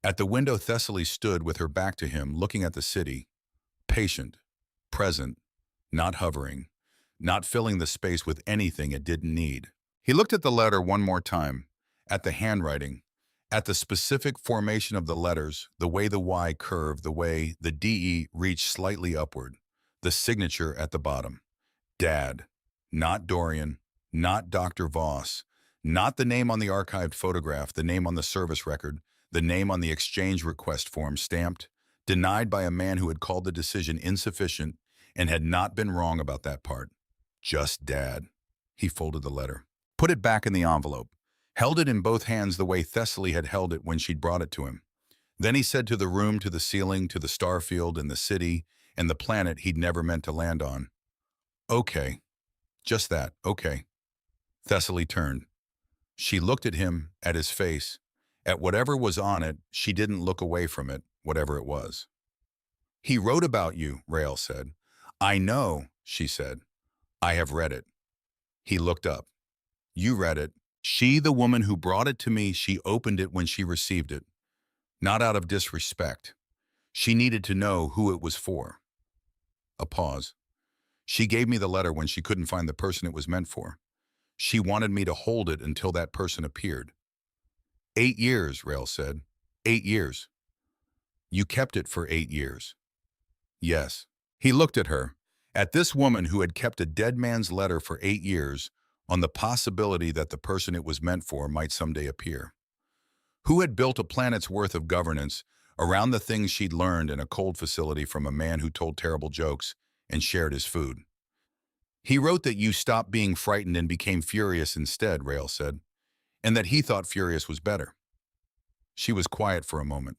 At the window, Thessaly stood with her back to him, looking at the city. Patient, present, not hovering, not filling the space with anything it didn't need. He looked at the letter one more time, at the handwriting, at the specific formation of the letters, the way the Y curved, the way the DE reached slightly upward, the signature at the bottom. Dad, not Dorian, not Dr. Voss, not the name on the archived photograph, the name on the service record, the name on the exchange request form stamped, denied by a man who had called the decision insufficient and had not been wrong about that part. Just Dad. He folded the letter, put it back in the envelope, held it in both hands the way Thessaly had held it when she'd brought it to him. Then he said to the room, to the ceiling, to the starfield and the city and the planet he'd never meant to land on, "Okay. Just that, okay." Thessaly turned. She looked at him, at his face, at whatever was on it. She didn't look away from it, whatever it was. "He wrote about you," Rael said. "I know," she said. "I have read it." He looked up. "You read it." She, the woman who brought it to me, she opened it when she received it. Not out of disrespect. She needed to know who it was for. A pause. She gave me the letter when she couldn't find the person it was meant for. She wanted me to hold it until that person appeared. 8 years, Rael said. 8 years. You kept it for 8 years. Yes. He looked at her, at this woman who had kept a dead man's letter for 8 years, on the possibility that the person it was meant for might someday appear. Who had built a planet's worth of governance around the things she'd learned in a cold facility from a man who told terrible jokes and shared his food. He wrote that you stopped being frightened and became furious instead, Rael said, and that he thought furious was better. She was quiet for a moment.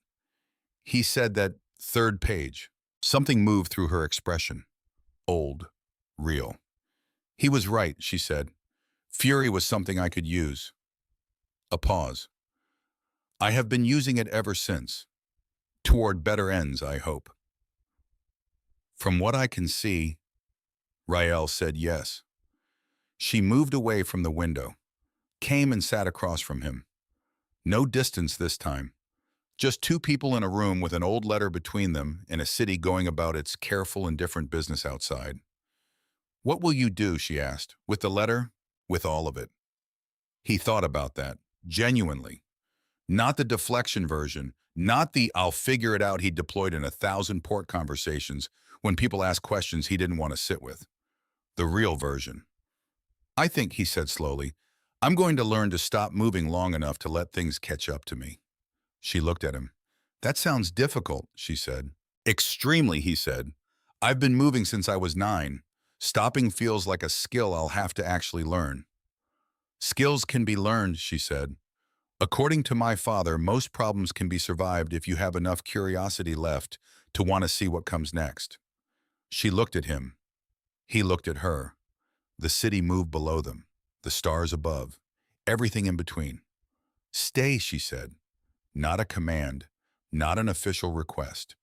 He said that third page. Something moved through her expression. Old. Real. He was right, she said. Fury was something I could use. A pause. I have been using it ever since. Toward better ends, I hope. From what I can see, Rael said yes. She moved away from the window, came and sat across from him. No distance this time. Just two people in a room with an old letter between them and a city going about its careful and different business outside. What will you do, she asked, with the letter, with all of it? He thought about that, genuinely. Not the deflection version, not the I'll figure it out he deployed in 1,000 port conversations when people asked questions he didn't want to sit with. The real version. I think, he said slowly, I'm going to learn to stop moving long enough to let things catch up to me. She looked at him. That sounds difficult, she said. Extremely, he said. I've been moving since I was 9. Stopping feels like a skill I'll have to actually learn. Skills can be learned, she said. According to my father, most problems can be survived if you have enough curiosity left to want to see what comes next. She looked at him. He looked at her. The city moved below them, the stars above, everything in between. Stay, she said. Not a command, not an official request.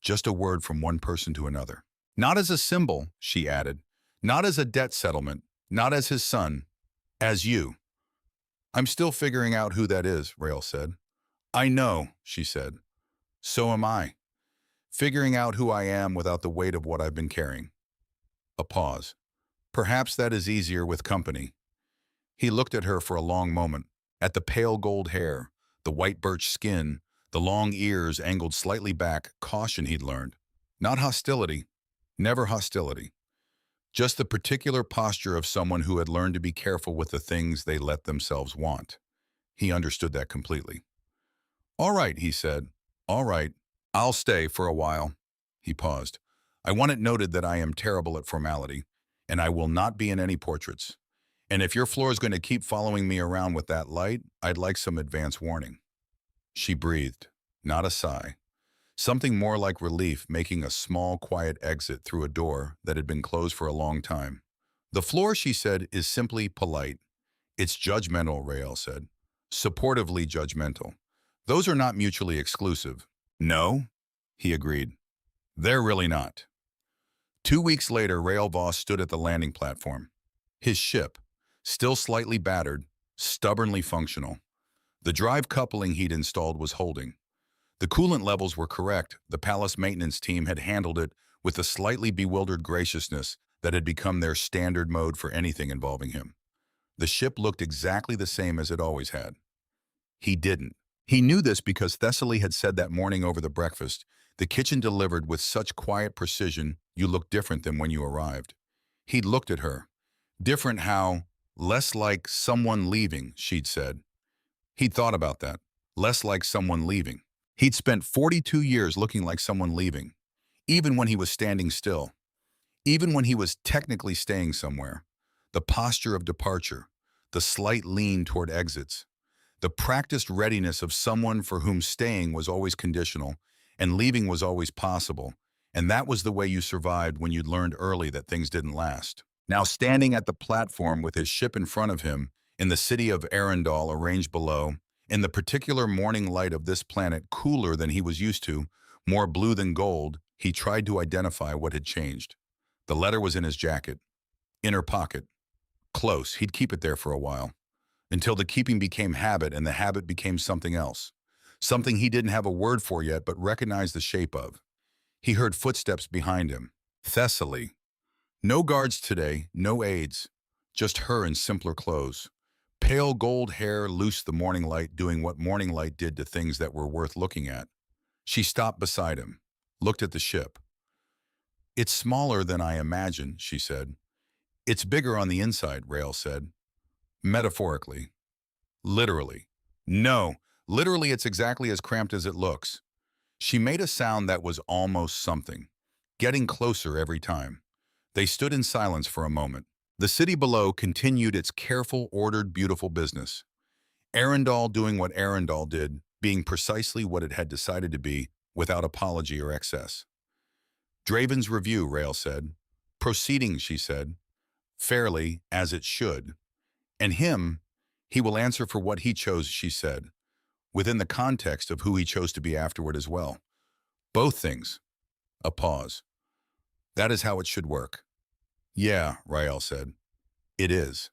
Just a word from one person to another. Not as a symbol, she added. Not as a debt settlement, not as his son. As you. I'm still figuring out who that is, Rael said. I know, she said. So am I. Figuring out who I am without the weight of what I've been carrying. A pause. Perhaps that is easier with company. He looked at her for a long moment, at the pale gold hair, the white birch skin, the long ears angled slightly back, caution he'd learned. Not hostility, never hostility. Just the particular posture of someone who had learned to be careful with the things they let themselves want. He understood that completely. All right, he said. All right, I'll stay for a while. He paused. I want it noted that I am terrible at formality, and I will not be in any portraits. And if your floor is going to keep following me around with that light, I'd like some advance warning. She breathed, not a sigh. Something more like relief, making a small, quiet exit through a door that had been closed for a long time. The floor, she said, is simply polite. It's judgmental, Rael said. Supportively judgmental. Those are not mutually exclusive. No, he agreed. They're really not. 2 weeks later, Rael Voss stood at the landing platform. His ship, still slightly battered, stubbornly functional. The drive coupling he'd installed was holding. The coolant levels were correct. The palace maintenance team had handled it with a slightly bewildered graciousness that had become their standard mode for anything involving him. The ship looked exactly the same as it always had. He didn't. He knew this because Thessaly had said that morning over the breakfast. The kitchen delivered with such quiet precision, you looked different than when you arrived. He'd looked at her. Different how? Less like someone leaving, she'd said. He'd thought about that. Less like someone leaving. He'd spent 42 years looking like someone leaving, even when he was standing still, even when he was technically staying somewhere. The posture of departure, the slight lean toward exits, the practiced readiness of someone for whom staying was always conditional and leaving was always possible, and that was the way you survived when you'd learned early that things didn't last. Now standing at the platform with his ship in front of him, in the city of Arundel arranged below, in the particular morning light of this planet cooler than he was used to, more blue than gold, he tried to identify what had changed. The letter was in his jacket, inner pocket. Close, he'd keep it there for a while, until the keeping became habit and the habit became something else. Something he didn't have a word for yet but recognized the shape of. He heard footsteps behind him. Thessaly. No guards today, no aides, just her in simpler clothes. Pale gold hair loosed the morning light, doing what morning light did to things that were worth looking at. She stopped beside him, looked at the ship. It's smaller than I imagined, she said. It's bigger on the inside, Rael said. Metaphorically. Literally. No, literally it's exactly as cramped as it looks. She made a sound that was almost something, getting closer every time. They stood in silence for a moment. The city below continued its careful, ordered, beautiful business. Arundel doing what Arundel did, being precisely what it had decided to be, without apology or excess. Draven's review, Rael said. Proceeding, she said. Fairly, as it should. And him, he will answer for what he chose, she said, within the context of who he chose to be afterward as well. Both things. A pause. That is how it should work. Yeah, Rael said. It is.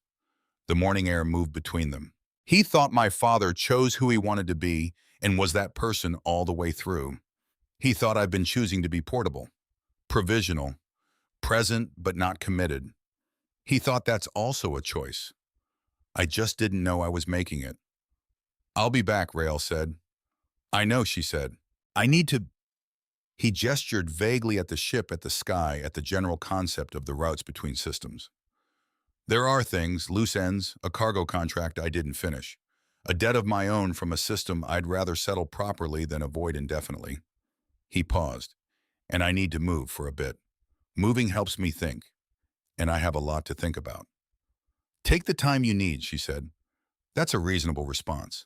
The morning air moved between them. He thought my father chose who he wanted to be and was that person all the way through. He thought I've been choosing to be portable, provisional, present but not committed. He thought that's also a choice. I just didn't know I was making it. I'll be back, Rael said. I know, she said. I need to He gestured vaguely at the ship, at the sky, at the general concept of the routes between systems. There are things, loose ends, a cargo contract I didn't finish. A debt of my own from a system I'd rather settle properly than avoid indefinitely. He paused. And I need to move for a bit. Moving helps me think, and I have a lot to think about. Take the time you need, she said. That's a reasonable response.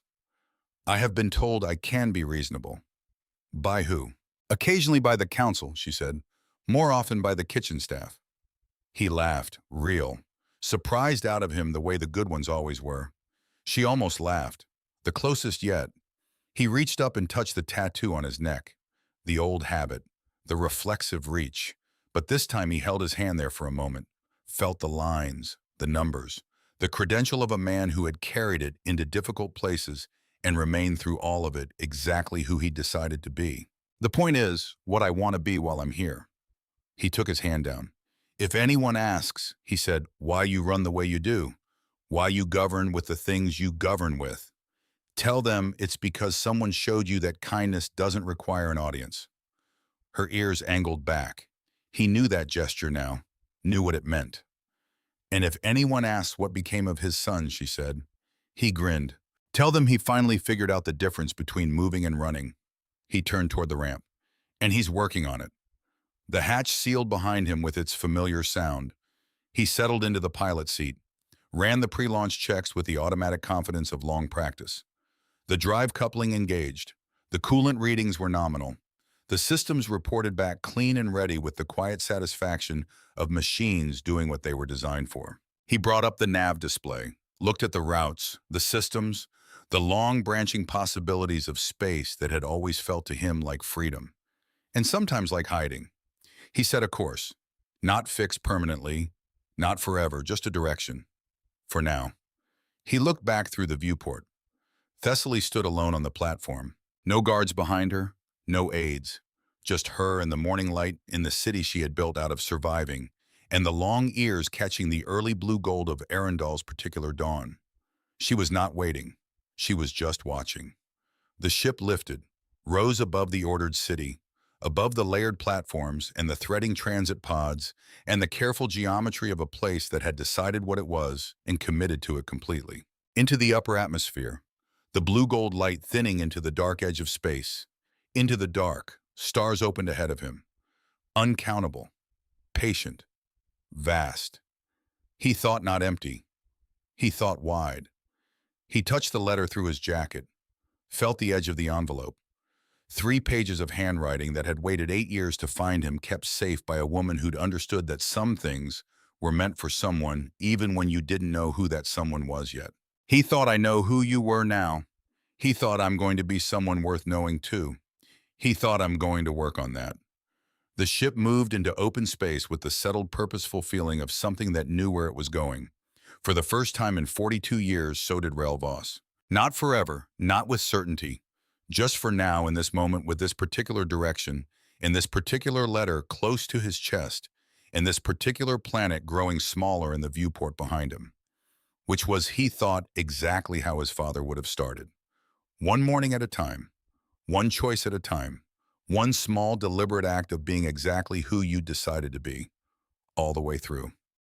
I have been told I can be reasonable. By who? Occasionally by the council, she said. More often by the kitchen staff. He laughed, real, surprised out of him the way the good ones always were. She almost laughed, the closest yet. He reached up and touched the tattoo on his neck. The old habit, the reflexive reach. But this time he held his hand there for a moment, felt the lines, the numbers, the credential of a man who had carried it into difficult places and remained through all of it exactly who he decided to be. The point is, what I want to be while I'm here. He took his hand down. If anyone asks, he said, why you run the way you do, why you govern with the things you govern with, tell them it's because someone showed you that kindness doesn't require an audience. Her ears angled back. He knew that gesture now, knew what it meant. And if anyone asks what became of his son, she said, he grinned. Tell them he finally figured out the difference between moving and running. He turned toward the ramp. And he's working on it. The hatch sealed behind him with its familiar sound. He settled into the pilot seat, ran the pre-launch checks with the automatic confidence of long practice. The drive coupling engaged. The coolant readings were nominal. The systems reported back clean and ready with the quiet satisfaction of machines doing what they were designed for. He brought up the nav display, looked at the routes, the systems, the long branching possibilities of space that had always felt to him like freedom, and sometimes like hiding. He set a course, not fixed permanently, not forever, just a direction. For now. He looked back through the viewport. Thessaly stood alone on the platform. No guards behind her, no aides. Just her and the morning light in the city she had built out of surviving, and the long ears catching the early blue gold of Arundel's particular dawn. She was not waiting. She was just watching. The ship lifted, rose above the ordered city, above the layered platforms and the threading transit pods and the careful geometry of a place that had decided what it was and committed to it completely. Into the upper atmosphere, the blue-gold light thinning into the dark edge of space. Into the dark, stars opened ahead of him. Uncountable, patient, vast. He thought not empty. He thought wide. He touched the letter through his jacket, felt the edge of the envelope. 3 pages of handwriting that had waited 8 years to find him, kept safe by a woman who'd understood that some things were meant for someone even when you didn't know who that someone was yet. He thought, I know who you were now. He thought, I'm going to be someone worth knowing too. He thought, I'm going to work on that. The ship moved into open space with the settled, purposeful feeling of something that knew where it was going. For the first time in 42 years, so did Rael Voss. Not forever, not with certainty. Just for now, in this moment, with this particular direction, in this particular letter close to his chest, in this particular planet growing smaller in the viewport behind him. Which was, he thought, exactly how his father would have started. One morning at a time, one choice at a time, one small, deliberate act of being exactly who you decided to be, all the way through.